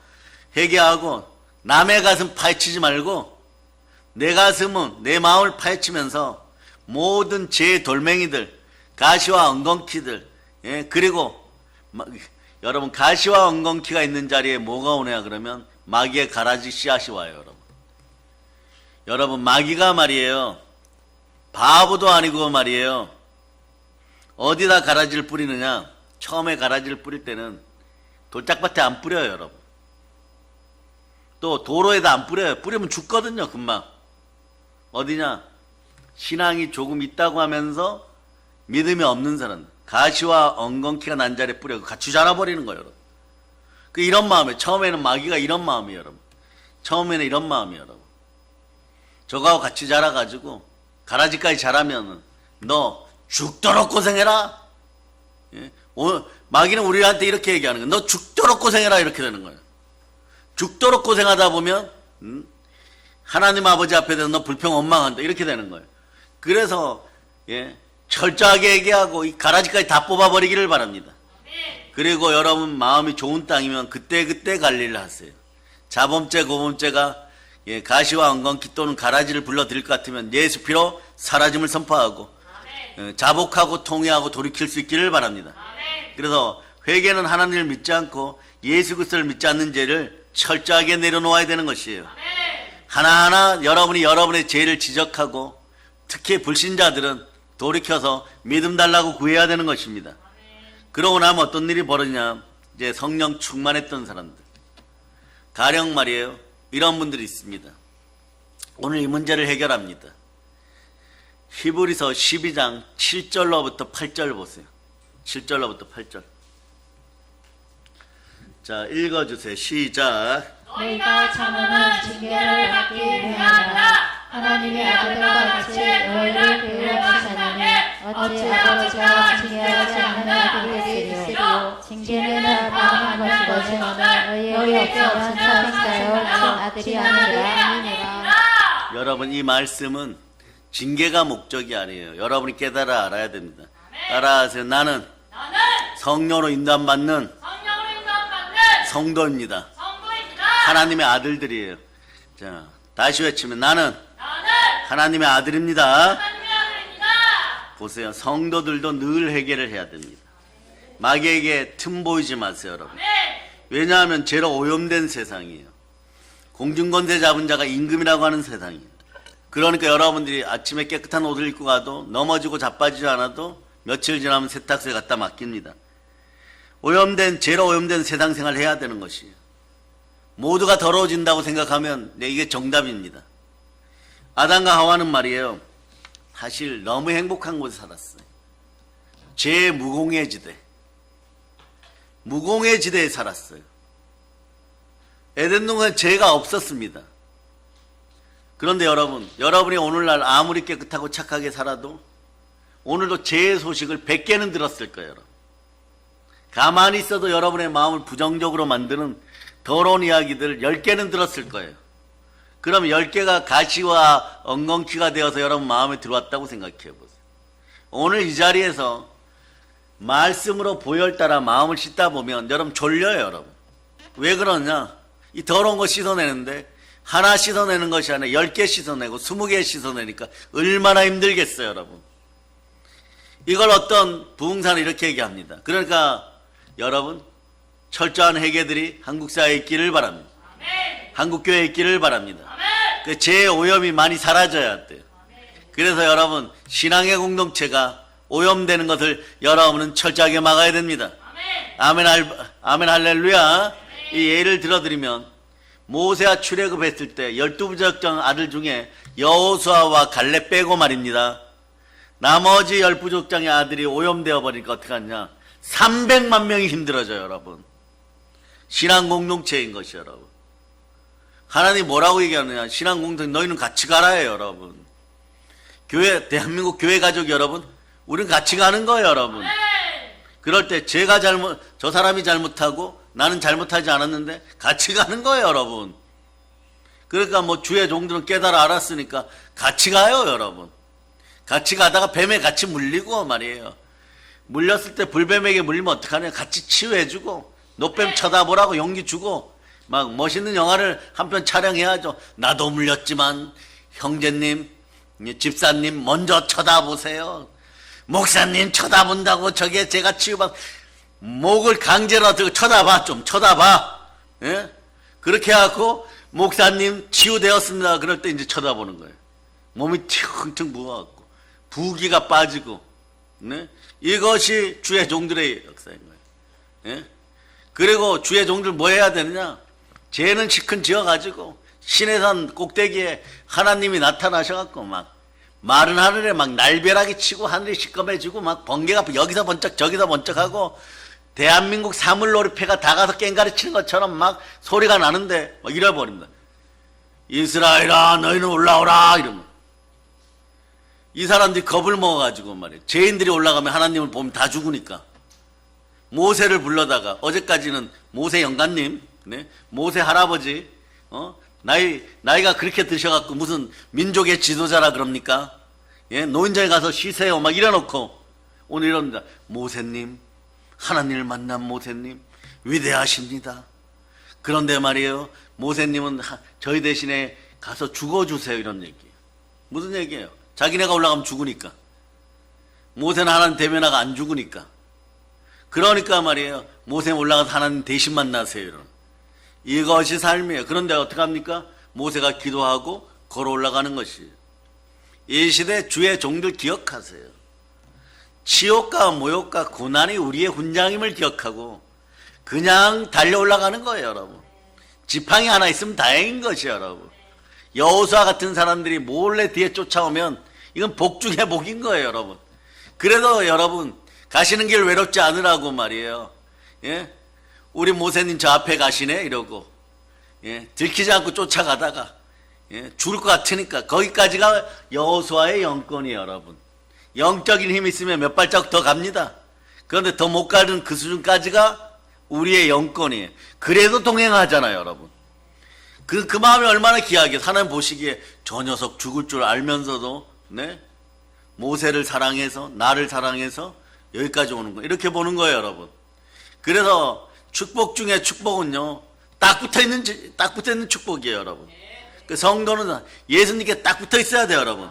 회개하고 남의 가슴 파헤치지 말고 내 가슴은 내 마음을 파헤치면서 모든 죄의 돌멩이들 가시와 엉겅퀴들 예, 그리고 여러분 가시와 엉겅퀴가 있는 자리에 뭐가 오냐 그러면 마귀의 가라지 씨앗이 와요. 여러분 마귀가 말이에요 바보도 아니고 말이에요 어디다 가라지를 뿌리느냐. 처음에 가라지를 뿌릴 때는 돌짝밭에 안 뿌려요. 여러분 또 도로에다 안 뿌려요. 뿌리면 죽거든요 금방. 어디냐 신앙이 조금 있다고 하면서 믿음이 없는 사람 가시와 엉겅퀴가 난 자리에 뿌려 같이 자라버리는 거예요. 여러분 그 이런 마음에 처음에는 마귀가 이런 마음이에요. 여러분 처음에는 이런 마음이에요. 여러분 저거하고 같이 자라가지고 가라지까지 자라면 너 죽도록 고생해라. 예? 마귀는 우리한테 이렇게 얘기하는 거야. 너 죽도록 고생해라 이렇게 되는 거예요. 죽도록 고생하다 보면 하나님 아버지 앞에 너 불평원망한다 이렇게 되는 거예요. 그래서 철저하게 얘기하고 이 가라지까지 다 뽑아버리기를 바랍니다. 그리고 여러분 마음이 좋은 땅이면 그때그때 관리를 하세요. 자범죄 고범죄가 가시와 엉겅퀴 또는 가라지를 불러들일 것 같으면 예수 피로 사라짐을 선포하고 자복하고 통회하고 돌이킬 수 있기를 바랍니다. 그래서 회개는 하나님을 믿지 않고 예수 그리스도를 믿지 않는 죄를 철저하게 내려놓아야 되는 것이에요. 하나하나 여러분이 여러분의 죄를 지적하고 특히 불신자들은 돌이켜서 믿음 달라고 구해야 되는 것입니다. 그러고 나면 어떤 일이 벌어지냐, 이제 성령 충만했던 사람들, 가령 말이에요, 이런 분들이 있습니다. 오늘 이 문제를 해결합니다. 히브리서 12장 7절로부터 8절 보세요. 7절로부터 8절. 자, 읽어주세요. 시작. 너희가 참으면 징계를 받기 위하여라. 하나님의 아들과 같이 너희를 교육하시나니 어찌 아버지가 징계하지 않는 아들들이 있으리요. 징계는 마음한 것이거든 너희 없어는 사생자여 진 아들이 아니라. 여러분 이 말씀은 징계가 목적이 아니에요. 여러분이 깨달아 알아야 됩니다. 따라하세요. 나는 성령으로 인도받는 성도입니다. 하나님의 아들들이에요. 자, 다시 외치면 나는 하나님의 아들입니다. 보세요. 성도들도 늘 회개를 해야 됩니다. 마귀에게 틈 보이지 마세요, 여러분. 왜냐하면 죄로 오염된 세상이에요. 공중권세 잡은 자가 임금이라고 하는 세상이에요. 그러니까 여러분들이 아침에 깨끗한 옷을 입고 가도 넘어지고 자빠지지 않아도 며칠 지나면 세탁소에 갖다 맡깁니다. 죄로 오염된 세상 생활을 해야 되는 것이에요. 모두가 더러워진다고 생각하면 이게 정답입니다. 아담과 하와는 말이에요, 사실 너무 행복한 곳에 살았어요. 죄 무공의 지대, 무공의 지대에 살았어요. 에덴 동산에 죄가 없었습니다. 그런데 여러분이 오늘날 아무리 깨끗하고 착하게 살아도 오늘도 죄의 소식을 100개는 들었을 거예요. 여러분. 가만히 있어도 여러분의 마음을 부정적으로 만드는 더러운 이야기들 10개는 들었을 거예요. 그럼 10개가 가시와 엉겅퀴가 되어서 여러분 마음에 들어왔다고 생각해 보세요. 오늘 이 자리에서 말씀으로 보혈 따라 마음을 씻다 보면 여러분 졸려요. 여러분 왜 그러냐, 이 더러운 거 씻어내는데 하나 씻어내는 것이 아니라 10개 씻어내고 20개 씻어내니까 얼마나 힘들겠어요. 여러분 이걸 어떤 부흥사는 이렇게 얘기합니다. 그러니까 여러분 철저한 회개들이 한국 사회에 있기를 바랍니다. 한국 교회에 있기를 바랍니다. 그 죄의 오염이 많이 사라져야 돼요. 그래서 여러분 신앙의 공동체가 오염되는 것을 여러분은 철저하게 막아야 됩니다. 아멘 할렐루야. 이 예를 들어드리면 모세가 출애굽했을 때 12부족장 아들 중에 여호수아와 갈렙 빼고 말입니다. 나머지 10부족장의 아들이 오염되어 버리니까 어떻게 하냐, 300만 명이 힘들어져요. 여러분 신앙 공동체인 것이 여러분. 하나님 뭐라고 얘기하느냐, 신앙 공동체 너희는 같이 가라예요. 여러분 교회, 대한민국 교회 가족 여러분, 우리는 같이 가는 거예요. 여러분 그럴 때 저 사람이 잘못하고 나는 잘못하지 않았는데 같이 가는 거예요. 여러분 그러니까 뭐 주의 종들은 깨달아 알았으니까 같이 가요. 여러분 같이 가다가 뱀에 같이 물리고 말이에요. 물렸을 때 불뱀에게 물리면 어떡하냐, 같이 치유해주고 노뱀 쳐다보라고 용기 주고 막 멋있는 영화를 한 편 촬영해야죠. 나도 물렸지만 형제님, 집사님 먼저 쳐다보세요. 목사님 쳐다본다고 저게 제가 치유받, 목을 강제로 들고 쳐다봐. 예? 그렇게 해갖고 목사님 치유되었습니다. 그럴 때 이제 쳐다보는 거예요. 몸이 퉁퉁 부어갖고 부기가 빠지고, 네? 이것이 주의 종들의 역사인 거예요. 예? 그리고 주의 종들 뭐 해야 되느냐, 죄는 시큰 지어가지고 시내산 꼭대기에 하나님이 나타나셔갖고 막 마른 하늘에 막 날벼락이 치고 하늘이 시꺼매지고 막 번개가 여기서 번쩍 저기서 번쩍하고 대한민국 사물놀이패가 다 가서 깽가리 치는 것처럼 막 소리가 나는데 막 이래버립니다. 이스라엘아 너희는 올라오라 이러면 이 사람들이 겁을 먹어가지고 말이에요. 죄인들이 올라가면 하나님을 보면 다 죽으니까. 모세를 불러다가, 어제까지는 모세 영감님, 네? 모세 할아버지, 나이가 그렇게 드셔갖고 무슨 민족의 지도자라 그럽니까? 예? 노인정에 가서 쉬세요. 막 이래놓고, 오늘 이럽니다. 모세님, 하나님을 만난 모세님, 위대하십니다. 그런데 말이에요. 모세님은 저희 대신에 가서 죽어주세요. 이런 얘기예요. 무슨 얘기예요? 자기네가 올라가면 죽으니까. 모세는 하나님 대면하가 안 죽으니까. 그러니까 말이에요. 모세는 올라가서 하나님 대신 만나세요. 이런. 이것이 삶이에요. 그런데 어떡합니까? 모세가 기도하고 걸어 올라가는 것이에요. 이 시대 주의 종들 기억하세요. 치욕과 모욕과 고난이 우리의 훈장임을 기억하고 그냥 달려 올라가는 거예요, 여러분. 지팡이 하나 있으면 다행인 것이에요, 여러분. 여호수아 같은 사람들이 몰래 뒤에 쫓아오면 이건 복 중에 복인 거예요, 여러분. 그래도 여러분 가시는 길 외롭지 않으라고 말이에요. 예? 우리 모세님 저 앞에 가시네 이러고, 예? 들키지 않고 쫓아가다가, 예? 죽을 것 같으니까 거기까지가 여호수아의 영권이에요, 여러분. 영적인 힘이 있으면 몇 발자국 더 갑니다. 그런데 더 못 가는 그 수준까지가 우리의 영권이에요. 그래도 동행하잖아요, 여러분. 그 마음이 얼마나 귀하게, 하나님 보시기에 저 녀석 죽을 줄 알면서도, 네? 모세를 사랑해서, 나를 사랑해서 여기까지 오는 거. 이렇게 보는 거예요, 여러분. 그래서 축복 중에 축복은요, 딱 붙어 있는 축복이에요, 여러분. 그 성도는 예수님께 딱 붙어 있어야 돼요, 여러분.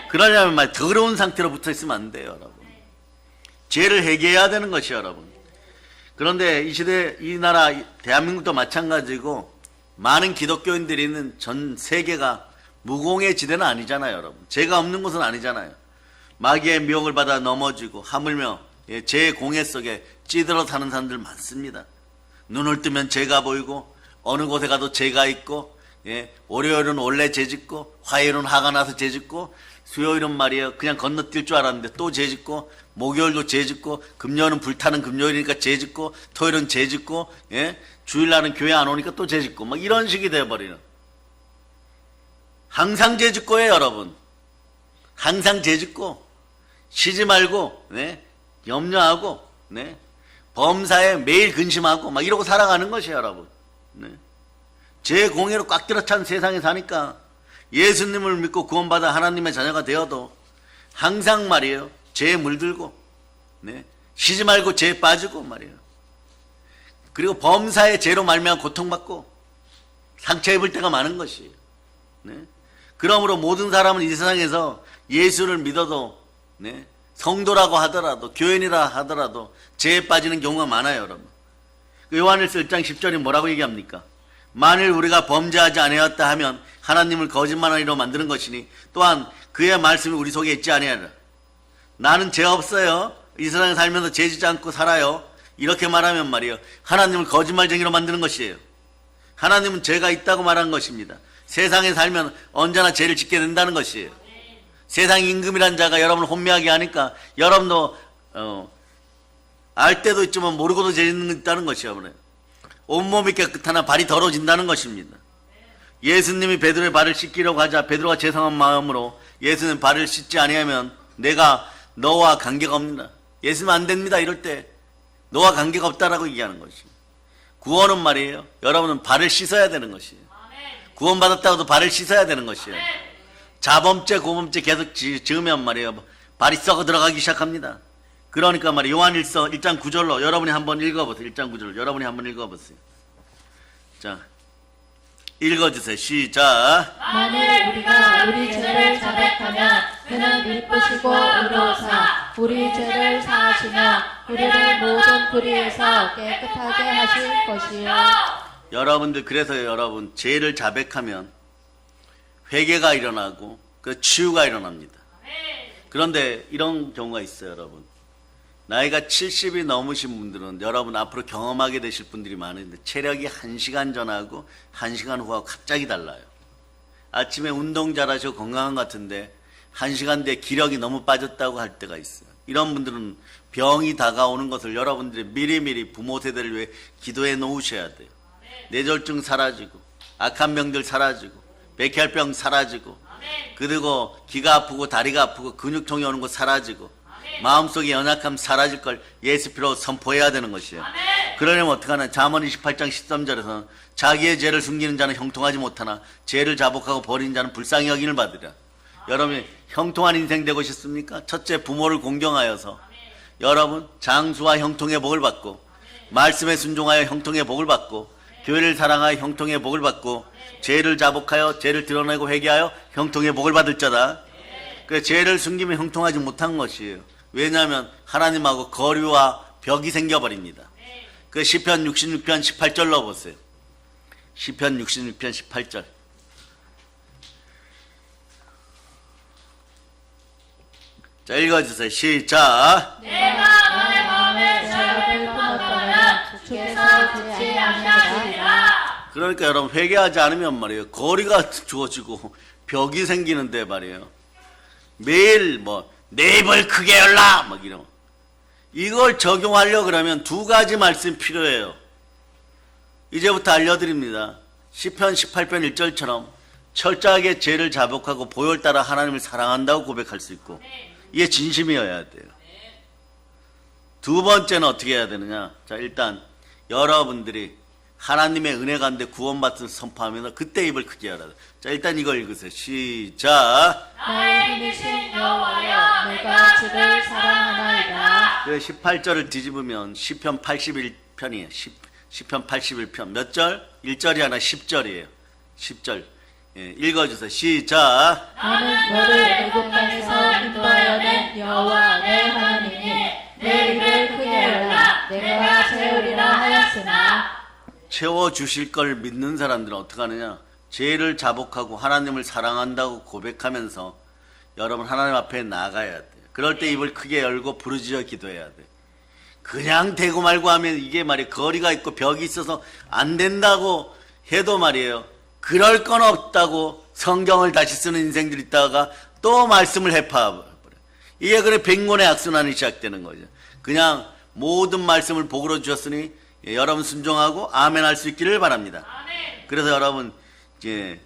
그러려면 말 더러운 상태로 붙어 있으면 안 돼요, 여러분. 죄를 회개해야 되는 것이요, 여러분. 그런데 이 시대, 이 나라, 대한민국도 마찬가지고 많은 기독교인들이 있는 전 세계가 무공의 지대는 아니잖아요, 여러분. 죄가 없는 곳은 아니잖아요. 마귀의 미혹을 받아 넘어지고 하물며 죄의 공해 속에 찌들어 사는 사람들 많습니다. 눈을 뜨면 죄가 보이고 어느 곳에 가도 죄가 있고, 월요일은 원래 죄 짓고 화요일은 화가 나서 죄 짓고 수요일은 말이에요 그냥 건너뛸 줄 알았는데 또 죄 짓고, 목요일도 죄 짓고, 금요일은 불타는 금요일이니까 죄 짓고, 토요일은 죄 짓고, 주일날은 교회 안 오니까 또 죄 짓고, 막 이런 식이 돼버리는. 항상 죄 짓고예요, 여러분. 항상 죄 짓고 쉬지 말고, 염려하고, 범사에 매일 근심하고 막 이러고 살아가는 것이에요, 여러분. 죄 공해로 꽉 들어찬 세상에 사니까 예수님을 믿고 구원받아 하나님의 자녀가 되어도 항상 말이에요 죄에 물들고, 쉬지 말고 죄에 빠지고 말이에요. 그리고 범사의 죄로 말미암아 고통받고 상처 입을 때가 많은 것이에요. 그러므로 모든 사람은 이 세상에서 예수를 믿어도, 성도라고 하더라도, 교인이라 하더라도 죄에 빠지는 경우가 많아요, 여러분. 요한일서 1장 10절이 뭐라고 얘기합니까? 만일 우리가 범죄하지 아니하였다 하면 하나님을 거짓말하리로 만드는 것이니 또한 그의 말씀이 우리 속에 있지 아니하리라. 나는 죄 없어요. 이 세상에 살면서 죄 짓지 않고 살아요. 이렇게 말하면 말이에요 하나님을 거짓말쟁이로 만드는 것이에요. 하나님은 죄가 있다고 말한 것입니다. 세상에 살면 언제나 죄를 짓게 된다는 것이에요. 세상 임금이란 자가 여러분을 혼미하게 하니까 여러분도 알 때도 있지만 모르고도 죄 짓는 게 있다는 것이에요. 온몸이 깨끗하나 발이 더러워진다는 것입니다. 예수님이 베드로의 발을 씻기려고 하자 베드로가 죄송한 마음으로 예수님 발을 씻지 아니하면 내가 너와 관계가 없느라. 예수님 안 됩니다. 이럴 때 너와 관계가 없다라고 얘기하는 것입니다. 구원은 말이에요 여러분은 발을 씻어야 되는 것이에요. 구원받았다고도 발을 씻어야 되는 것이에요. 자범죄 고범죄 계속 지으면 말이에요 발이 썩어 들어가기 시작합니다. 그러니까 말이에요 요한일서 1장 9절로 여러분이 한번 읽어보세요. 1장 9절로 여러분이 한번 읽어보세요. 자, 읽어주세요. 시작. 만일 우리가 우리 죄를 자백하면 그는 미쁘시고 의로우사 우리 죄를 사하시며 우리를 모든 불의에서 깨끗하게 하실 것이요. 여러분들 그래서 여러분 죄를 자백하면 회개가 일어나고 그 치유가 일어납니다. 그런데 이런 경우가 있어요, 여러분. 나이가 70이 넘으신 분들은 여러분 앞으로 경험하게 되실 분들이 많은데 체력이 1시간 전하고 1시간 후하고 갑자기 달라요. 아침에 운동 잘하시고 건강한 것 같은데 1시간 뒤에 기력이 너무 빠졌다고 할 때가 있어요. 이런 분들은 병이 다가오는 것을 여러분들이 미리미리 부모 세대를 위해 기도해 놓으셔야 돼요. 뇌졸중 사라지고 악한 병들 사라지고 백혈병 사라지고 그리고 귀가 아프고 다리가 아프고 근육통이 오는 거 사라지고 마음속에 연약함 사라질 걸 예수 피로 선포해야 되는 것이에요. 그러려면 어떡하나? 잠언 28장 13절에서는 자기의 죄를 숨기는 자는 형통하지 못하나 죄를 자복하고 버린 자는 불쌍히 여김을 받으리라. 여러분이 형통한 인생 되고 싶습니까? 첫째, 부모를 공경하여서 여러분 장수와 형통의 복을 받고 말씀에 순종하여 형통의 복을 받고 교회를 사랑하여 형통의 복을 받고 죄를 자복하여 죄를 드러내고 회개하여 형통의 복을 받을 자다. 그래서 죄를 숨기면 형통하지 못한 것이에요. 왜냐하면 하나님하고 거리와 벽이 생겨버립니다. 그 시편 66편 18절 넣어보세요. 시편 66편 18절. 자, 읽어주세요. 시작. 내가 너의 마음에 죄를 품었다면 주께서 듣지 아니하시리라. 그러니까 여러분 회개하지 않으면 말이에요. 거리가 주어지고 벽이 생기는데 말이에요. 매일 뭐 내 입을 크게 열라 막 이런. 이걸 적용하려고 그러면 두 가지 말씀이 필요해요. 이제부터 알려드립니다. 시편 18편 1절처럼 철저하게 죄를 자복하고 보혈 따라 하나님을 사랑한다고 고백할 수 있고 이게 진심이어야 돼요. 두 번째는 어떻게 해야 되느냐? 자, 일단 여러분들이 하나님의 은혜 가운데 구원받은 선포하면 그때 입을 크게 열어야 돼. 자, 일단 이걸 읽으세요. 시작. 나의 힘이신 여호와여 내가 주를 사랑하나이다. 18절을 뒤집으면 시편 81편이에요. 시편 81편 몇 절? 1절이 아니라 10절이에요. 10절. 예, 읽어주세요. 시작. 나는 너를 애굽 땅에서 인도하여 낸 여호와 내 하나님이 내 입을 크게 열라. 내가 채우리라 하였으나 채워주실 걸 믿는 사람들은 어떻게 하느냐? 죄를 자복하고 하나님을 사랑한다고 고백하면서 여러분 하나님 앞에 나가야 돼요. 그럴 때 입을 크게 열고 부르짖어 기도해야 돼. 그냥 대고 말고 하면 이게 말이에요. 거리가 있고 벽이 있어서 안 된다고 해도 말이에요. 그럴 건 없다고 성경을 다시 쓰는 인생들이 있다가 또 말씀을 해파버려. 이게 그래 백문의 악순환이 시작되는 거죠. 그냥 모든 말씀을 복으로 주셨으니 여러분 순종하고 아멘 할 수 있기를 바랍니다. 그래서 여러분 이제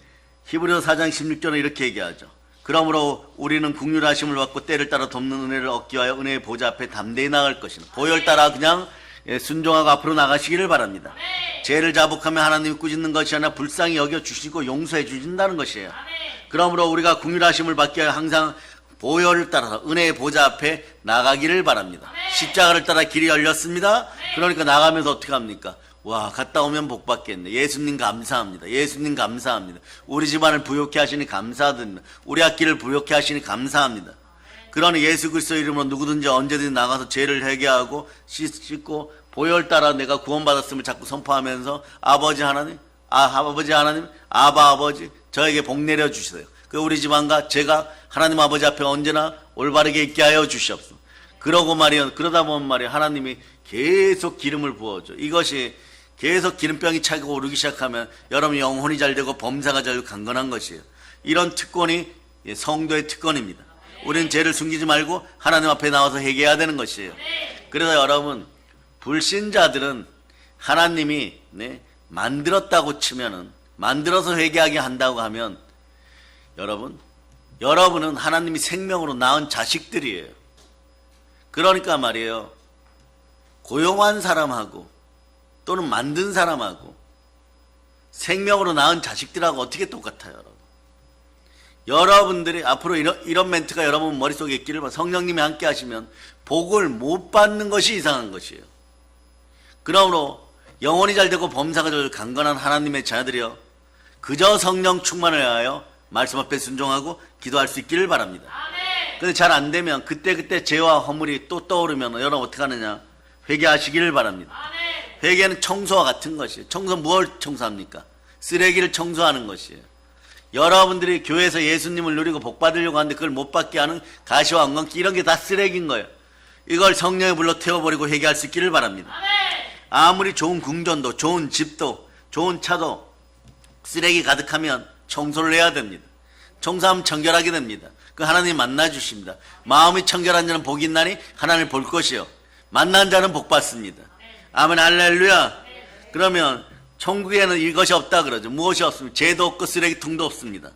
히브리서 4장 16절은 이렇게 얘기하죠. 그러므로 우리는 긍휼하심을 받고 때를 따라 돕는 은혜를 얻기 위하여 은혜의 보좌 앞에 담대히 나갈 것이나 보혈 따라 그냥 순종하고 앞으로 나가시기를 바랍니다. 죄를 자복하며 하나님이 꾸짖는 것이 아니라 불쌍히 여겨주시고 용서해 주신다는 것이에요. 그러므로 우리가 긍휼하심을 받기 위하여 항상 보혈을 따라서 은혜의 보좌 앞에 나가기를 바랍니다. 십자가를 따라 길이 열렸습니다. 그러니까 나가면서 어떻게 합니까? 와, 갔다 오면 복 받겠네. 예수님 감사합니다. 예수님 감사합니다. 우리 집안을 부욕해 하시니 감사드립니다. 우리 학기를 부욕해 하시니 감사합니다. 그러니 예수 그리스도 이름으로 누구든지 언제든지 나가서 죄를 회개하고 씻고 보혈 따라 내가 구원받았음을 자꾸 선포하면서 아버지 하나님, 아버지 하나님, 아바 아버지 저에게 복 내려 주세요. 그 우리 집안과 제가 하나님 아버지 앞에 언제나 올바르게 있게 하여 주시옵소서. 그러고 말이요, 그러다 보면 말이요, 하나님이 계속 기름을 부어줘. 이것이 계속 기름병이 차고 오르기 시작하면 여러분 영혼이 잘 되고 범사가 잘 강건한 것이에요. 이런 특권이 성도의 특권입니다. 우리는 죄를 숨기지 말고 하나님 앞에 나와서 회개해야 되는 것이에요. 그래서 여러분 불신자들은 하나님이 만들었다고 치면은 만들어서 회개하게 한다고 하면 여러분은 하나님이 생명으로 낳은 자식들이에요. 그러니까 말이에요. 고용한 사람하고 또는 만든 사람하고 생명으로 낳은 자식들하고 어떻게 똑같아요, 여러분? 여러분들이 앞으로 이런 멘트가 여러분 머릿속에 있기를 바랍니다. 성령님이 함께 하시면 복을 못 받는 것이 이상한 것이에요. 그러므로 영혼이 잘 되고 범사가 잘 강건한 하나님의 자녀들이여 그저 성령 충만을 하여 말씀 앞에 순종하고 기도할 수 있기를 바랍니다. 근데 잘 안 되면 그때 죄와 허물이 또 떠오르면 여러분 어떻게 하느냐? 회개하시기를 바랍니다. 회개는 청소와 같은 것이에요. 청소 무엇을 청소합니까? 쓰레기를 청소하는 것이에요. 여러분들이 교회에서 예수님을 누리고 복 받으려고 하는데 그걸 못 받게 하는 가시와 엉겅퀴 이런 게 다 쓰레기인 거예요. 이걸 성령의 불로 태워버리고 회개할 수 있기를 바랍니다. 아무리 좋은 궁전도 좋은 집도 좋은 차도 쓰레기 가득하면 청소를 해야 됩니다. 청소하면 청결하게 됩니다. 그 하나님 만나 주십니다. 마음이 청결한 자는 복이 있나니 하나님을 볼 것이요 만난 자는 복 받습니다. 아멘 할렐루야. 그러면 천국에는 이것이 없다 그러죠. 무엇이 없습니까? 죄도 없고 쓰레기통도 없습니다.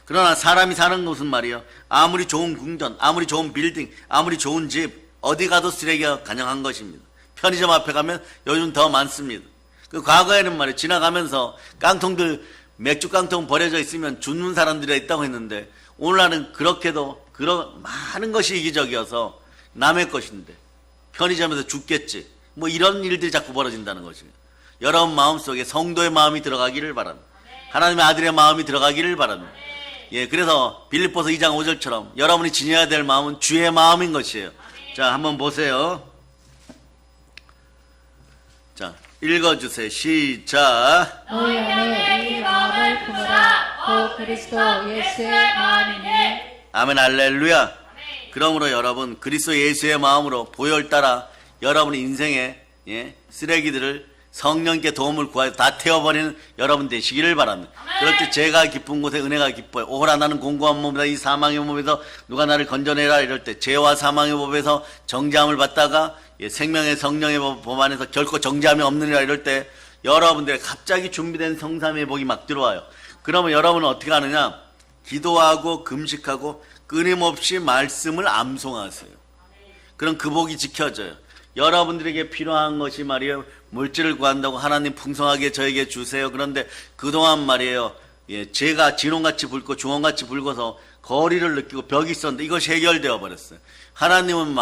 그러나 사람이 사는 곳은 말이에요. 아무리 좋은 궁전, 아무리 좋은 빌딩, 아무리 좋은 집, 어디 가도 쓰레기가 가능한 것입니다. 편의점 앞에 가면 요즘 더 많습니다. 그 과거에는 말이에요. 지나가면서 깡통들, 맥주 깡통 버려져 있으면 죽는 사람들이 있다고 했는데, 오늘날은 그렇게도 그런 많은 것이 이기적이어서 남의 것인데 편의점에서 죽겠지. 뭐 이런 일들이 자꾸 벌어진다는 것이에요. 여러분 마음속에 성도의 마음이 들어가기를 바랍니다. 하나님의 아들의 마음이 들어가기를 바랍니다. 예, 그래서 빌립보서 2장 5절처럼 여러분이 지녀야 될 마음은 주의 마음인 것이에요. 자, 한번 보세요. 자, 읽어주세요. 시작. 너희 안에 이 마음을 품으라. 곧 그리스도 예수의 마음이니. 아멘, 할렐루야. 그러므로 여러분 그리스도 예수의 마음으로 보혈 따라 여러분의 인생의 쓰레기들을 성령께 도움을 구하여 다 태워버리는 여러분 되시기를 바랍니다. 그럴 때 죄가 깊은 곳에 은혜가 깊어요. 오호라 나는 공고한 몸이다. 이 사망의 몸에서 누가 나를 건져내라. 이럴 때 죄와 사망의 법에서 정죄함을 받다가 생명의 성령의 법 안에서 결코 정죄함이 없느니라. 이럴 때 여러분들의 갑자기 준비된 성삼의 복이 막 들어와요. 그러면 여러분은 어떻게 하느냐? 기도하고 금식하고 끊임없이 말씀을 암송하세요. 그럼 그 복이 지켜져요. 여러분들에게 필요한 것이 말이에요. 물질을 구한다고 하나님 풍성하게 저에게 주세요. 그런데 그동안 말이에요. 제가 진홍같이 붉고 중원같이 붉어서 거리를 느끼고 벽이 있었는데 이것이 해결되어 버렸어요. 하나님은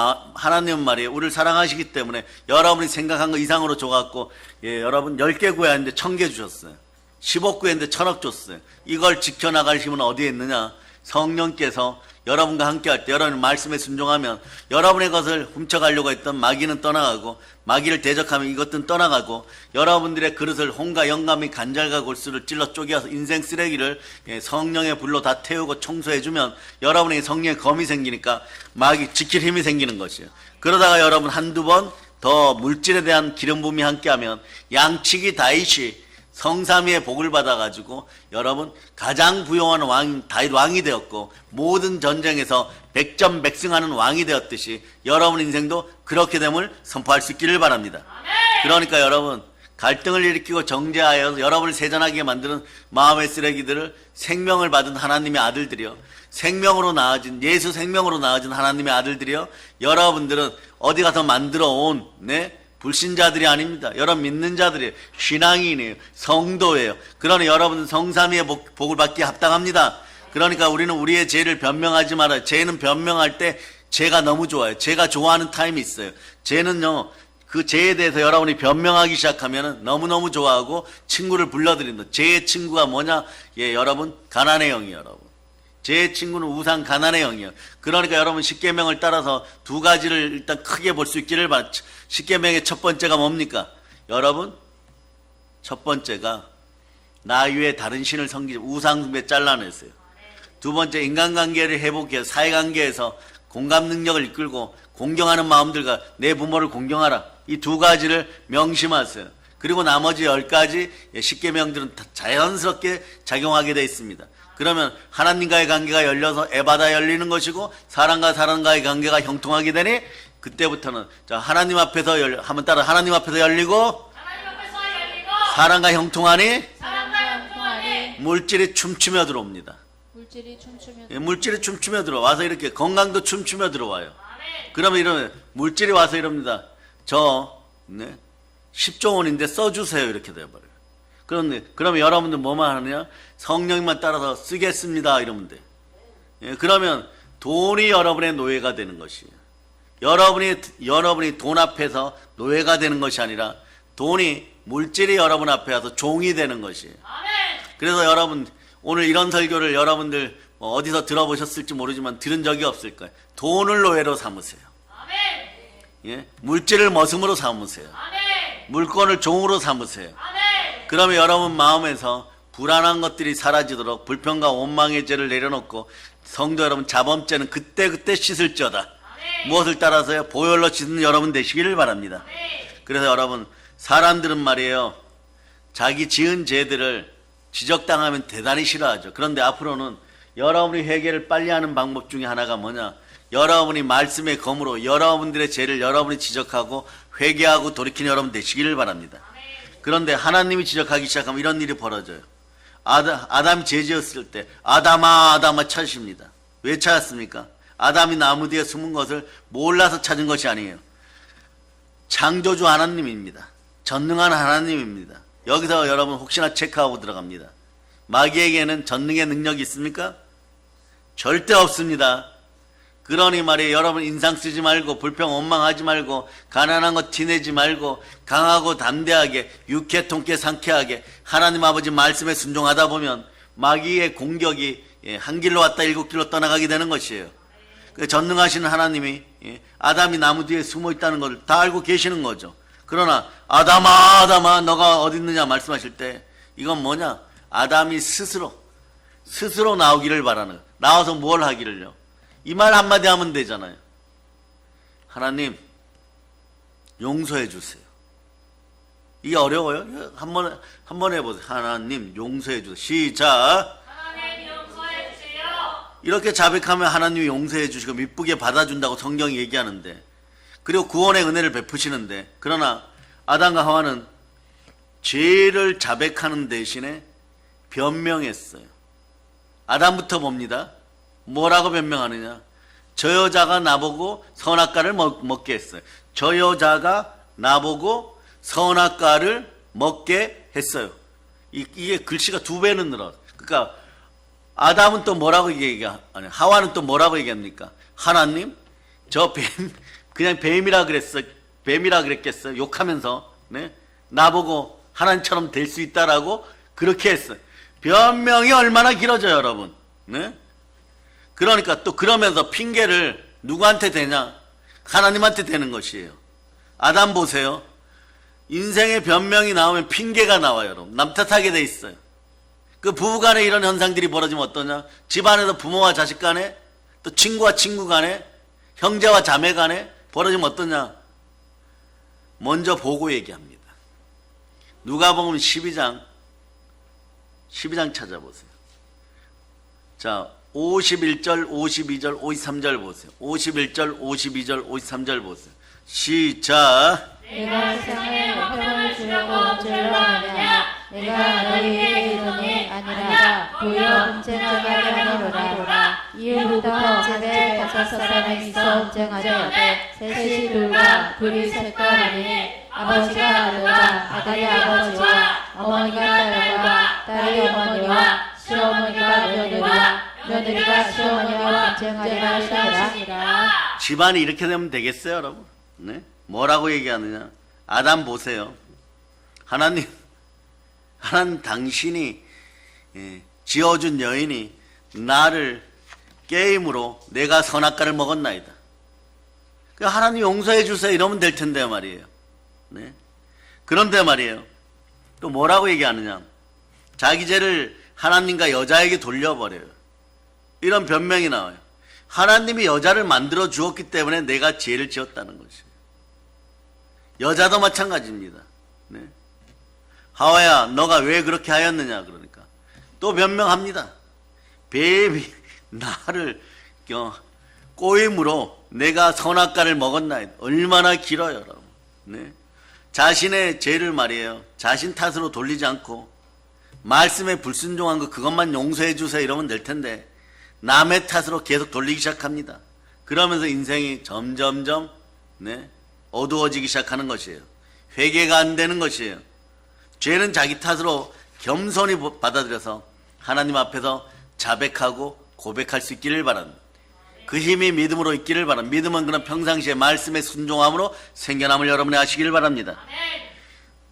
말이에요. 우리를 사랑하시기 때문에 여러분이 생각한 거 이상으로 줘갖고 여러분 10개 구해야 하는데 1000개 주셨어요. 10억 구했는데 1000억 줬어요. 이걸 지켜나갈 힘은 어디에 있느냐? 성령께서 여러분과 함께 할 때 여러분의 말씀에 순종하면 여러분의 것을 훔쳐가려고 했던 마귀는 떠나가고 마귀를 대적하면 이것들은 떠나가고 여러분들의 그릇을 홍과 영감이 간절과 골수를 찔러 쪼개서 인생 쓰레기를 성령의 불로 다 태우고 청소해주면 여러분에게 성령의 검이 생기니까 마귀 지킬 힘이 생기는 것이에요. 그러다가 여러분 한두 번 더 물질에 대한 기름 부음이 함께하면 양치기 다윗이 성삼위의 복을 받아가지고 여러분 가장 부용한 다윗 왕이 되었고 모든 전쟁에서 백전백승하는 왕이 되었듯이 여러분 인생도 그렇게 됨을 선포할 수 있기를 바랍니다. 그러니까 여러분 갈등을 일으키고 정죄하여 여러분을 세잔하게 만드는 마음의 쓰레기들을 생명을 받은 하나님의 아들들이요, 생명으로 나아진 예수 생명으로 나아진 하나님의 아들들이요, 여러분들은 어디 가서 만들어 온 불신자들이 아닙니다. 여러분 믿는 자들이에요. 신앙인이에요. 성도예요. 그러니 여러분은 성삼위의 복을 받기에 합당합니다. 그러니까 우리는 우리의 죄를 변명하지 말아요. 죄는 변명할 때 죄가 너무 좋아요. 죄가 좋아하는 타임이 있어요. 죄는요, 그 죄에 대해서 여러분이 변명하기 시작하면 너무너무 좋아하고 친구를 불러드립니다. 죄의 친구가 뭐냐? 여러분 가난의 영이에요. 여러분 죄의 친구는 우상 가난의 영이에요. 그러니까 여러분 십계명을 따라서 두 가지를 일단 크게 볼 수 있기를 바랍니다. 십계명의 첫 번째가 뭡니까? 여러분 첫 번째가 나 위에 다른 신을 섬기지 우상 숭배 잘라냈어요. 두 번째 인간관계를 회복해서 사회관계에서 공감 능력을 이끌고 공경하는 마음들과 내 부모를 공경하라. 이 두 가지를 명심하세요. 그리고 나머지 10가지 십계명들은 다 자연스럽게 작용하게 되어 있습니다. 그러면 하나님과의 관계가 열려서 에바다 열리는 것이고 사람과 사람과의 관계가 형통하게 되니 그때부터는 자 하나님 앞에서 한번 따라 하나님 앞에서 열리고 사람과 형통하니 물질이 춤추며 들어옵니다. 물질이 춤추며 들어와. 와서 이렇게 건강도 춤추며 들어와요. 그러면 이러면 물질이 와서 이럽니다. 저 10조 원인데 써주세요. 이렇게 되어버려요. 그러면 여러분들 뭐만 하느냐? 성령님만 따라서 쓰겠습니다. 이러면 돼. 그러면 돈이 여러분의 노예가 되는 것이에요. 여러분이 돈 앞에서 노예가 되는 것이 아니라 돈이 물질이 여러분 앞에 와서 종이 되는 것이에요. 그래서 여러분 오늘 이런 설교를 여러분들 어디서 들어보셨을지 모르지만 들은 적이 없을 거예요. 돈을 노예로 삼으세요. 물질을 머슴으로 삼으세요. 물건을 종으로 삼으세요. 그러면 여러분 마음에서 불안한 것들이 사라지도록 불평과 원망의 죄를 내려놓고 성도 여러분 자범죄는 그때그때 씻을지어다. 무엇을 따라서요? 보혈로 씻는 여러분 되시기를 바랍니다. 그래서 여러분 사람들은 말이에요. 자기 지은 죄들을 지적당하면 대단히 싫어하죠. 그런데 앞으로는 여러분이 회개를 빨리 하는 방법 중에 하나가 뭐냐? 여러분이 말씀의 검으로 여러분들의 죄를 여러분이 지적하고 회개하고 돌이키는 여러분 되시기를 바랍니다. 그런데 하나님이 지적하기 시작하면 이런 일이 벌어져요. 아담이 죄 지었을 때 아담아 찾으십니다. 왜 찾았습니까? 아담이 나무 뒤에 숨은 것을 몰라서 찾은 것이 아니에요. 창조주 하나님입니다. 전능한 하나님입니다. 여기서 여러분 혹시나 체크하고 들어갑니다. 마귀에게는 전능의 능력이 있습니까? 절대 없습니다. 그러니 말이에요. 여러분 인상 쓰지 말고 불평 원망하지 말고 가난한 거 티내지 말고 강하고 담대하게 육회 통쾌 상쾌하게 하나님 아버지 말씀에 순종하다 보면 마귀의 공격이 한 길로 왔다 일곱 길로 떠나가게 되는 것이에요. 전능하신 하나님이 아담이 나무 뒤에 숨어 있다는 걸 다 알고 계시는 거죠. 그러나 아담아 너가 어디 있느냐 말씀하실 때 이건 뭐냐? 아담이 스스로 나오기를 바라는, 나와서 뭘 하기를요? 이 말 한마디 하면 되잖아요. 하나님 용서해 주세요. 이게 어려워요? 한번 해보세요. 하나님 용서해 주세요. 시작. 하나님 용서해 주세요. 이렇게 자백하면 하나님이 용서해 주시고 미쁘게 받아준다고 성경이 얘기하는데, 그리고 구원의 은혜를 베푸시는데, 그러나 아담과 하와는 죄를 자백하는 대신에 변명했어요. 아담부터 봅니다. 뭐라고 변명하느냐? 저 여자가 나보고 선악과를 먹게 했어요. 저 여자가 나보고 선악과를 먹게 했어요. 이게 글씨가 2배는 늘어. 그러니까 아담은 또 뭐라고 아니, 하와는 또 뭐라고 얘기합니까? 하나님, 저 그냥 뱀이라 그랬겠어요. 욕하면서, 네? 나보고 하나님처럼 될 수 있다라고 그렇게 했어요. 변명이 얼마나 길어져요, 여러분. 네? 그러니까 또 그러면서 핑계를 누구한테 대냐? 하나님한테 대는 것이에요. 아담 보세요. 인생의 변명이 나오면 핑계가 나와요, 여러분. 남 탓하게 돼 있어요. 그 부부간에 이런 현상들이 벌어지면 어떠냐? 집안에서 부모와 자식 간에, 또 친구와 친구 간에, 형제와 자매 간에 벌어지면 어떠냐? 먼저 보고 얘기합니다. 누가복음 12장 찾아보세요. 자, 51절, 52절, 53절 보세요. 51절, 52절, 53절 보세요. 시작. 내가 세상에 평을 주려고 죄로 하느냐? 내가 너희에게 이르노니 아니라 도리어 분쟁하게 하려노라. 이후부터 집에 5사람이 있어 분쟁하되 셋이 둘과 둘이 셋과 하니 아버지가 아들과 아들의 아버지와 어머니가 딸과 딸이 어머니와 시어머니가 며느리와 며느리가 시어머니와 분쟁하리라 하시니라. 집안이 이렇게 되면 되겠어요, 여러분? 네? 뭐라고 얘기하느냐? 아담 보세요. 하나님 당신이 지어준 여인이 나를 게임으로 내가 선악과를 먹었나이다. 하나님 용서해 주세요 이러면 될 텐데 말이에요. 네? 그런데 말이에요. 또 뭐라고 얘기하느냐? 자기 죄를 하나님과 여자에게 돌려버려요. 이런 변명이 나와요. 하나님이 여자를 만들어 주었기 때문에 내가 죄를 지었다는 것이에요. 여자도 마찬가지입니다. 네. 하와야 너가 왜 그렇게 하였느냐 그러니까 또 변명합니다. 뱀이 나를 꼬임으로 내가 선악과를 먹었나이다. 얼마나 길어요, 여러분. 네. 자신의 죄를 말이에요. 자신 탓으로 돌리지 않고 말씀에 불순종한 거 그것만 용서해 주세요 이러면 될 텐데 남의 탓으로 계속 돌리기 시작합니다. 그러면서 인생이 점점점 어두워지기 시작하는 것이에요. 회개가 안 되는 것이에요. 죄는 자기 탓으로 겸손히 받아들여서 하나님 앞에서 자백하고 고백할 수 있기를 바랍니다. 그 힘이 믿음으로 있기를 바랍니다. 믿음은 그런 평상시에 말씀에 순종함으로 생겨남을 여러분이 아시기를 바랍니다.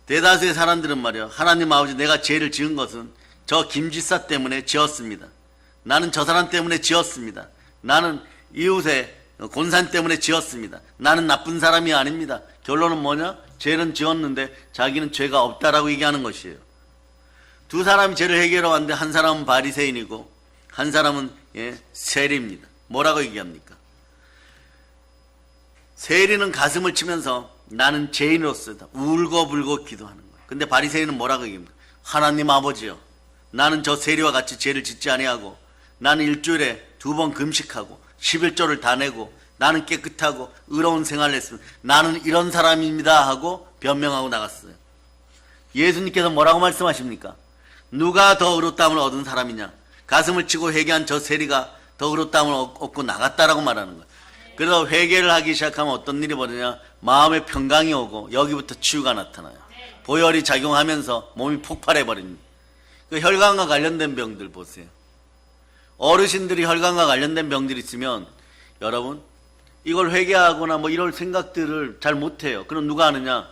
대다수의 사람들은 말이요, 하나님 아버지 내가 죄를 지은 것은 저 김지사 때문에 지었습니다. 나는 저 사람 때문에 지었습니다. 나는 이웃의 곤산 때문에 지었습니다. 나는 나쁜 사람이 아닙니다. 결론은 뭐냐? 죄는 지었는데 자기는 죄가 없다라고 얘기하는 것이에요. 두 사람이 죄를 해결하러 왔는데 한 사람은 바리새인이고 한 사람은 세리입니다. 뭐라고 얘기합니까? 세리는 가슴을 치면서 나는 죄인으로서다 울고불고 기도하는 거예요. 근데 바리새인은 뭐라고 얘기합니까? 하나님 아버지요, 나는 저 세리와 같이 죄를 짓지 아니하고 나는 일주일에 2번 금식하고 11조를 다 내고 나는 깨끗하고 의로운 생활을 했습니다. 나는 이런 사람입니다 하고 변명하고 나갔어요. 예수님께서 뭐라고 말씀하십니까? 누가 더 의롭다함을 얻은 사람이냐? 가슴을 치고 회개한 저 세리가 더 의롭다함을 얻고 나갔다라고 말하는 거예요. 그래서 회개를 하기 시작하면 어떤 일이 벌어지냐? 마음의 평강이 오고 여기부터 치유가 나타나요. 보혈이 작용하면서 몸이 폭발해버립니다. 그 혈관과 관련된 병들 보세요. 어르신들이 혈관과 관련된 병들이 있으면 여러분 이걸 회개하거나 뭐 이럴 생각들을 잘 못해요. 그럼 누가 하느냐?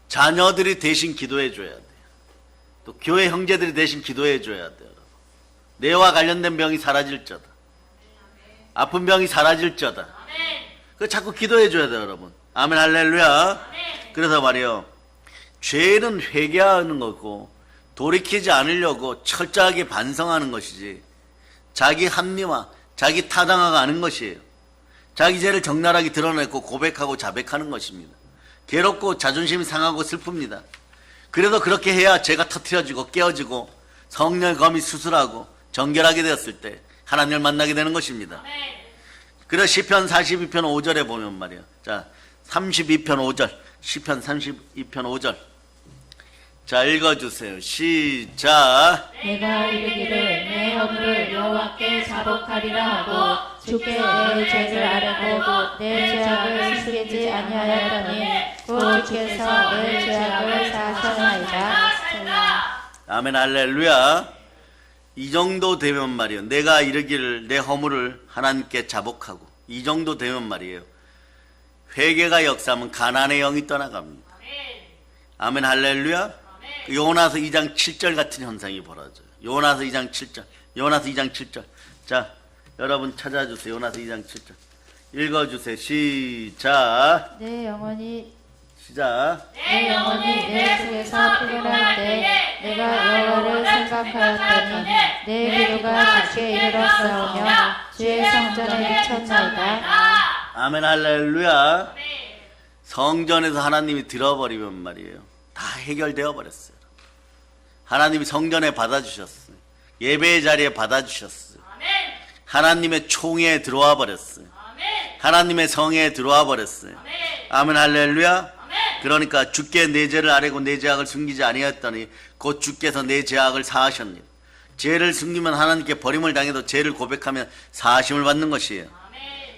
자녀들이 대신 기도해 줘야 돼요. 또 교회 형제들이 대신 기도해 줘야 돼요. 뇌와 관련된 병이 사라질 자다. 아픈 병이 사라질 자다. 그 자꾸 기도해 줘야 돼요, 여러분. 아멘 할렐루야. 그래서 말이에요. 죄는 회개하는 거고 돌이키지 않으려고 철저하게 반성하는 것이지 자기 합리화, 자기 타당화가 아닌 것이에요. 자기 죄를 적나라하게 드러내고 고백하고 자백하는 것입니다. 괴롭고 자존심이 상하고 슬픕니다. 그래도 그렇게 해야 죄가 터트려지고 깨어지고 성령의 검이 수술하고 정결하게 되었을 때 하나님을 만나게 되는 것입니다. 그래서 시편 42편 5절에 보면 말이에요. 자, 32편 5절, 시편 32편 5절. 자, 읽어주세요. 시작. 내가 이르기를 내 허물을 여호와께 자복하리라 하고 주께 내 죄를 아뢰고 내 죄악을 숨기지 아니하였더니 곧 주께서 내 죄악을 사하셨나이다. 아멘 할렐루야. 이 정도 되면 말이에요. 내가 이르기를 내 허물을 하나님께 자복하고 이 정도 되면 말이에요. 회개가 역사하면 가난의 영이 떠나갑니다. 아멘 할렐루야. 요나서 2장 7절 같은 현상이 벌어져요. 요나서 2장 7절. 요나서 2장 7절. 자, 여러분 찾아주세요. 요나서 2장 7절. 읽어주세요. 시작. 내 영혼이 시작. 내 영혼이 내 속에서 풀려날 때 내가 여호와를 생각하였더니 내 기도가 주께 이르렀사오며 주의 성전에 미쳤나이다. 아멘 할렐루야. 성전에서 하나님이 들어버리면 말이에요. 다 해결되어 버렸어요. 하나님이 성전에 받아주셨어요. 예배의 자리에 받아주셨어요. 하나님의 총회에 들어와 버렸어요. 하나님의 성에 들어와 버렸어요. 아멘 할렐루야. 그러니까 주께 내 죄를 아뢰고 내 죄악을 숨기지 아니하였더니 곧 주께서 내 죄악을 사하셨느니라. 죄를 숨기면 하나님께 버림을 당해도 죄를 고백하면 사하심을 받는 것이에요.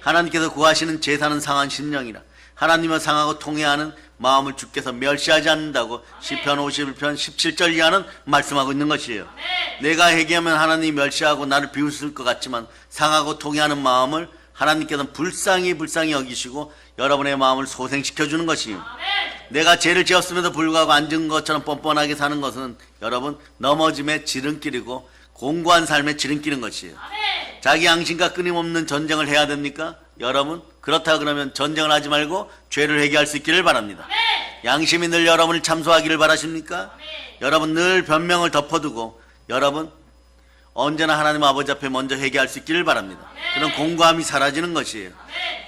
하나님께서 구하시는 제사는 상한 심령이라. 하나님을 상하고 통회하는 마음을 주께서 멸시하지 않는다고 시편 51편 17절 이하는 말씀하고 있는 것이에요. 내가 회개하면 하나님이 멸시하고 나를 비웃을 것 같지만 상하고 통회하는 마음을 하나님께서는 불쌍히 여기시고 여러분의 마음을 소생시켜주는 것이에요. 내가 죄를 지었음에도 불구하고 앉은 것처럼 뻔뻔하게 사는 것은 여러분 넘어짐의 지름길이고 공고한 삶의 지름길인 것이에요. 자기 양심과 끊임없는 전쟁을 해야 됩니까? 여러분 그렇다 그러면 전쟁을 하지 말고 죄를 회개할 수 있기를 바랍니다. 양심이 늘 여러분을 참소하기를 바라십니까? 여러분 늘 변명을 덮어두고 여러분 언제나 하나님 아버지 앞에 먼저 회개할 수 있기를 바랍니다. 그런 공고함이 사라지는 것이에요.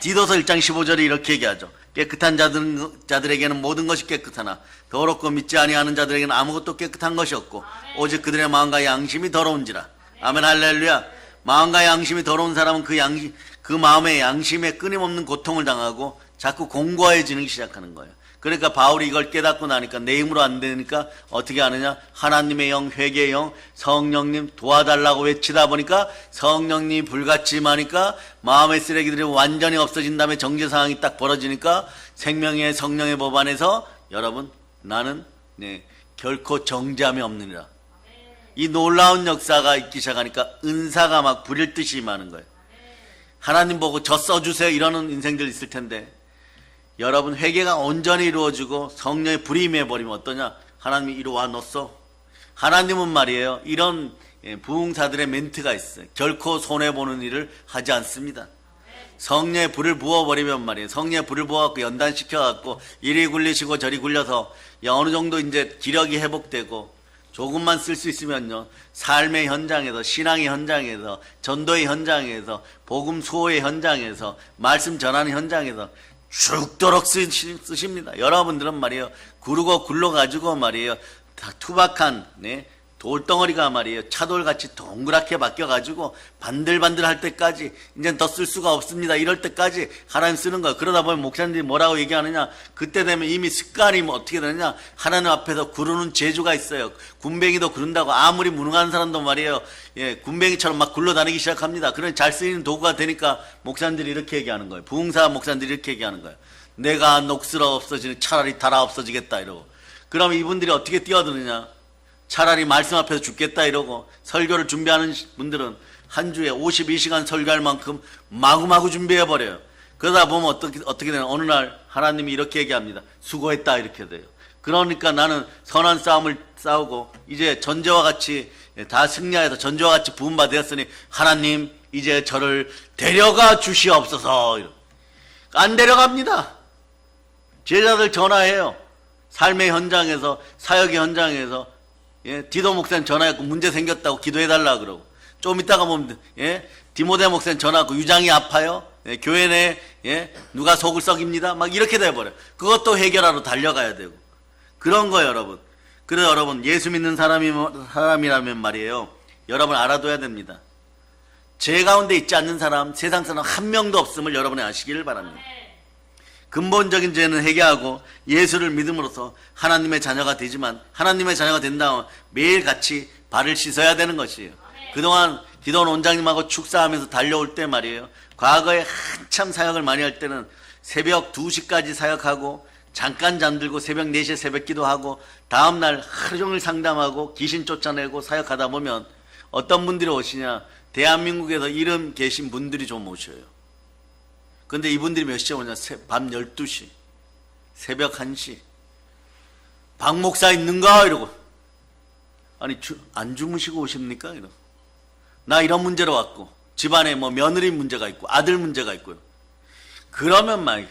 디도서 1장 15절에 이렇게 얘기하죠. 깨끗한 자들에게는 모든 것이 깨끗하나 더럽고 믿지 아니하는 자들에게는 아무것도 깨끗한 것이 없고 오직 그들의 마음과 양심이 더러운지라. 아멘 할렐루야. 마음과 양심이 더러운 사람은 그 마음의 양심에 끊임없는 고통을 당하고 자꾸 공고해지기 시작하는 거예요. 그러니까 바울이 이걸 깨닫고 나니까 내 힘으로 안 되니까 어떻게 하느냐? 하나님의 영, 회개의 영, 성령님 도와달라고 외치다 보니까 성령님이 불같이 임하니까 마음의 쓰레기들이 완전히 없어진 다음에 정죄 상황이 딱 벌어지니까 생명의 성령의 법 안에서 여러분 나는 결코 정죄함이 없느니라. 이 놀라운 역사가 있기 시작하니까 은사가 막 불일 듯이 임하는 거예요. 하나님 보고 저 써주세요 이러는 인생들 있을 텐데 여러분 회개가 온전히 이루어지고 성령의 불이 임해버리면 어떠냐? 하나님이 이리 와 너 써. 하나님은 말이에요. 이런 부흥사들의 멘트가 있어요. 결코 손해보는 일을 하지 않습니다. 성령의 불을 부어버리면 말이에요. 성령의 불을 부어갖고 연단시켜갖고 이리 굴리시고 저리 굴려서 어느 정도 이제 기력이 회복되고 조금만 쓸 수 있으면요. 삶의 현장에서, 신앙의 현장에서, 전도의 현장에서, 복음 수호의 현장에서, 말씀 전하는 현장에서 죽도록 쓰십니다. 여러분들은 말이에요. 구르고 굴러가지고 말이에요. 다 투박한, 돌덩어리가 말이에요. 차돌같이 동그랗게 바뀌어가지고 반들반들 할 때까지 이제 더 쓸 수가 없습니다. 이럴 때까지 하나님 쓰는 거예요. 그러다 보면 목사님들이 뭐라고 얘기하느냐. 그때 되면 이미 습관이 뭐 어떻게 되느냐. 하나님 앞에서 구르는 재주가 있어요. 군뱅이도 구른다고 아무리 무능한 사람도 말이에요. 예, 군뱅이처럼 막 굴러다니기 시작합니다. 그런 잘 쓰이는 도구가 되니까 목사님들이 이렇게 얘기하는 거예요. 부흥사 목사님들이 이렇게 얘기하는 거예요. 내가 녹슬어 없어지는 차라리 달아 없어지겠다 이러고. 그러면 이분들이 어떻게 뛰어드느냐. 차라리 말씀 앞에서 죽겠다 이러고 설교를 준비하는 분들은 한 주에 52시간 설교할 만큼 마구마구 준비해버려요. 그러다 보면 어떻게 되나 어느 날 하나님이 이렇게 얘기합니다. 수고했다 이렇게 돼요. 그러니까 나는 선한 싸움을 싸우고 이제 전제와 같이 다 승리해서 전제와 같이 부흥바 되었으니 하나님 이제 저를 데려가 주시옵소서. 안 데려갑니다. 제자들 전화해요. 삶의 현장에서 사역의 현장에서 예, 디도 목사님 전화했고 문제 생겼다고 기도해달라 그러고 좀 이따가 보면 예, 디모데 목사님 전화하고 유장이 아파요. 예, 교회 내 예, 누가 속을 썩입니다. 막 이렇게 돼버려요. 그것도 해결하러 달려가야 되고 그런 거예요, 여러분. 그래서 여러분 예수 믿는 사람이라면 말이에요. 여러분 알아둬야 됩니다. 제 가운데 있지 않는 사람, 세상 사람 한 명도 없음을 여러분이 아시기를 바랍니다. 근본적인 죄는 회개하고 예수를 믿음으로써 하나님의 자녀가 되지만 하나님의 자녀가 된다면 매일같이 발을 씻어야 되는 것이에요. 그동안 기도원 원장님하고 축사하면서 달려올 때 말이에요. 과거에 한참 사역을 많이 할 때는 새벽 2시까지 사역하고 잠깐 잠들고 새벽 4시에 새벽 기도하고 다음날 하루 종일 상담하고 귀신 쫓아내고 사역하다 보면 어떤 분들이 오시냐. 대한민국에서 이름 계신 분들이 좀 오셔요. 근데 이분들이 몇 시에 오냐? 밤 12시, 새벽 1시. 박 목사 있는가? 이러고. 아니, 안 주무시고 오십니까? 이러고. 나 이런 문제로 왔고, 집안에 뭐 며느리 문제가 있고, 아들 문제가 있고요. 그러면 막,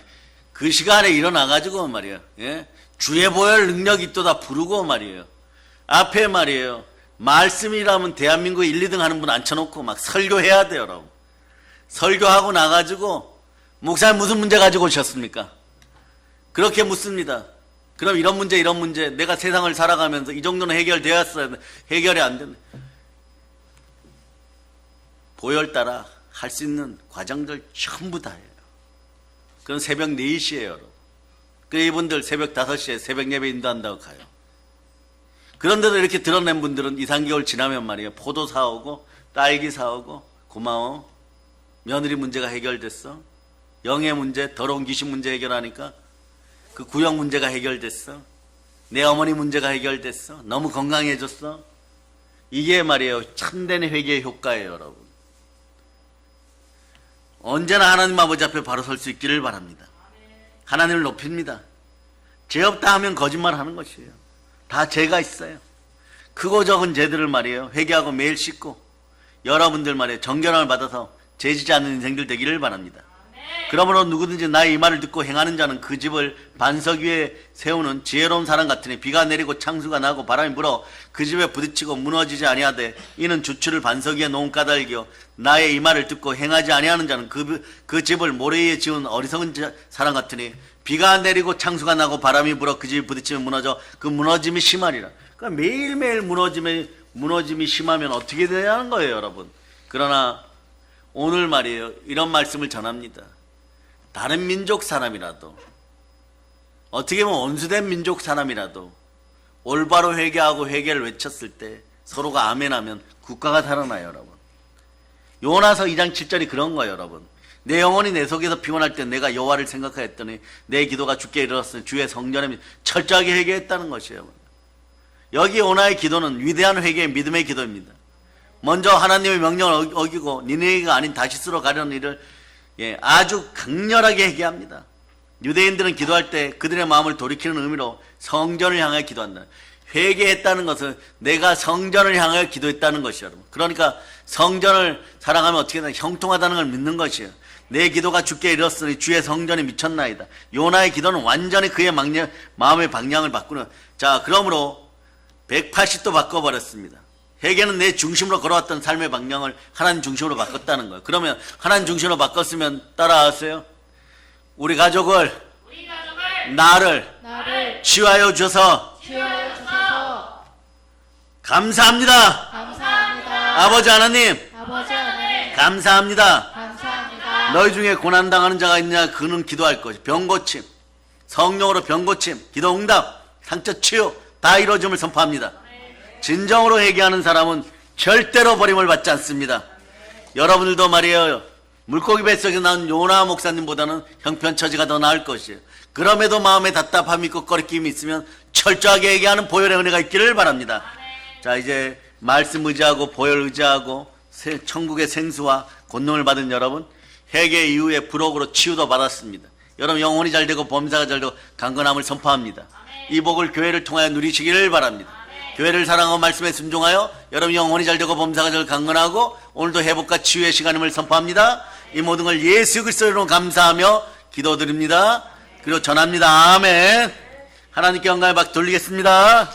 그 시간에 일어나가지고 말이에요. 예? 주의 보혈 능력이 있도다 부르고 말이에요. 앞에 말이에요. 말씀이라면 대한민국에 1, 2등 하는 분 앉혀놓고 막 설교해야 돼요, 여러분. 설교하고 나가지고, 목사님 무슨 문제 가지고 오셨습니까? 그렇게 묻습니다. 그럼 이런 문제 내가 세상을 살아가면서 이 정도는 해결되었어야 해결이 안 되네. 보혈 따라 할 수 있는 과정들 전부 다 해요. 그건 새벽 4시에요, 여러분. 그 이분들 새벽 5시에 새벽 예배 인도한다고 가요. 그런데도 이렇게 드러낸 분들은 2, 3개월 지나면 말이에요. 포도 사오고 딸기 사오고 고마워. 며느리 문제가 해결됐어. 영의 문제, 더러운 귀신 문제 해결하니까 그 구역 문제가 해결됐어. 내 어머니 문제가 해결됐어. 너무 건강해졌어. 이게 말이에요. 참된 회개의 효과예요, 여러분. 언제나 하나님 아버지 앞에 바로 설 수 있기를 바랍니다. 하나님을 높입니다. 죄 없다 하면 거짓말 하는 것이에요. 다 죄가 있어요. 크고 적은 죄들을 말이에요. 회개하고 매일 씻고 여러분들 말이에요. 정결함을 받아서 죄지지 않는 인생들 되기를 바랍니다. 그러므로 누구든지 나의 이 말을 듣고 행하는 자는 그 집을 반석 위에 세우는 지혜로운 사람 같으니 비가 내리고 창수가 나고 바람이 불어 그 집에 부딪히고 무너지지 아니하되 이는 주추를 반석 위에 놓은 까닭이요 나의 이 말을 듣고 행하지 아니하는 자는 그 집을 모래 위에 지은 어리석은 사람 같으니 비가 내리고 창수가 나고 바람이 불어 그 집이 부딪히면 무너져 그 무너짐이 심하리라. 그러니까 매일매일 무너짐이 심하면 어떻게 되냐는 거예요, 여러분. 그러나 오늘 말이에요. 이런 말씀을 전합니다. 다른 민족 사람이라도 어떻게 보면 원수된 민족 사람이라도 올바로 회개하고 회개를 외쳤을 때 서로가 아멘하면 국가가 살아나요, 여러분. 요나서 2장 7절이 그런 거예요, 여러분. 내 영혼이 내 속에서 피곤할 때 내가 여호와를 생각하였더니 내 기도가 주께 이르렀으니 주의 성전에 철저하게 회개했다는 것이에요. 여기 요나의 기도는 위대한 회개의 믿음의 기도입니다. 먼저 하나님의 명령을 어기고 니네가 아닌 다시스로 가려는 일을 아주 강렬하게 회개합니다. 유대인들은 기도할 때 그들의 마음을 돌이키는 의미로 성전을 향하여 기도한다. 회개했다는 것은 내가 성전을 향하여 기도했다는 것이에요, 여러분. 그러니까 성전을 사랑하면 어떻게 되나 형통하다는 걸 믿는 것이에요. 내 기도가 주께 이르렀으니 주의 성전이 미쳤나이다. 요나의 기도는 완전히 그의 마음의 방향을 바꾸는. 자, 그러므로 180도 바꿔버렸습니다. 회개는 내 중심으로 걸어왔던 삶의 방향을 하나님 중심으로 바꿨다는 거예요. 그러면 하나님 중심으로 바꿨으면 따라하세요. 우리 가족을 나를 나를 치유하여 주셔서 치유하여 주소서. 감사합니다. 감사합니다. 아버지 하나님, 아버지 하나님 감사합니다. 감사합니다. 너희 중에 고난당하는 자가 있냐? 그는 기도할 것이. 병고침, 성령으로 병고침, 기도 응답, 상처 치유 다 이루어짐을 선포합니다. 진정으로 회개하는 사람은 절대로 버림을 받지 않습니다. 여러분들도 말이에요. 물고기 뱃속에 나온 요나 목사님보다는 형편처지가 더 나을 것이에요. 그럼에도 마음에 답답함이 있고 꺼리낌이 있으면 철저하게 회개하는 보혈의 은혜가 있기를 바랍니다. 자, 이제 말씀 의지하고 보혈 의지하고 천국의 생수와 권능을 받은 여러분, 회개 이후에 부록으로 치유도 받았습니다. 여러분 영혼이 잘 되고 범사가 잘 되고 강건함을 선포합니다. 이 복을 교회를 통하여 누리시기를 바랍니다. 교회를 사랑하고 말씀에 순종하여 여러분 영혼이 잘 되고 범사가 잘 강건하고 오늘도 회복과 치유의 시간임을 선포합니다. 이 모든 걸 예수 그리스도로 감사하며 기도드립니다. 그리고 전합니다. 아멘. 하나님께 영광의 박 돌리겠습니다.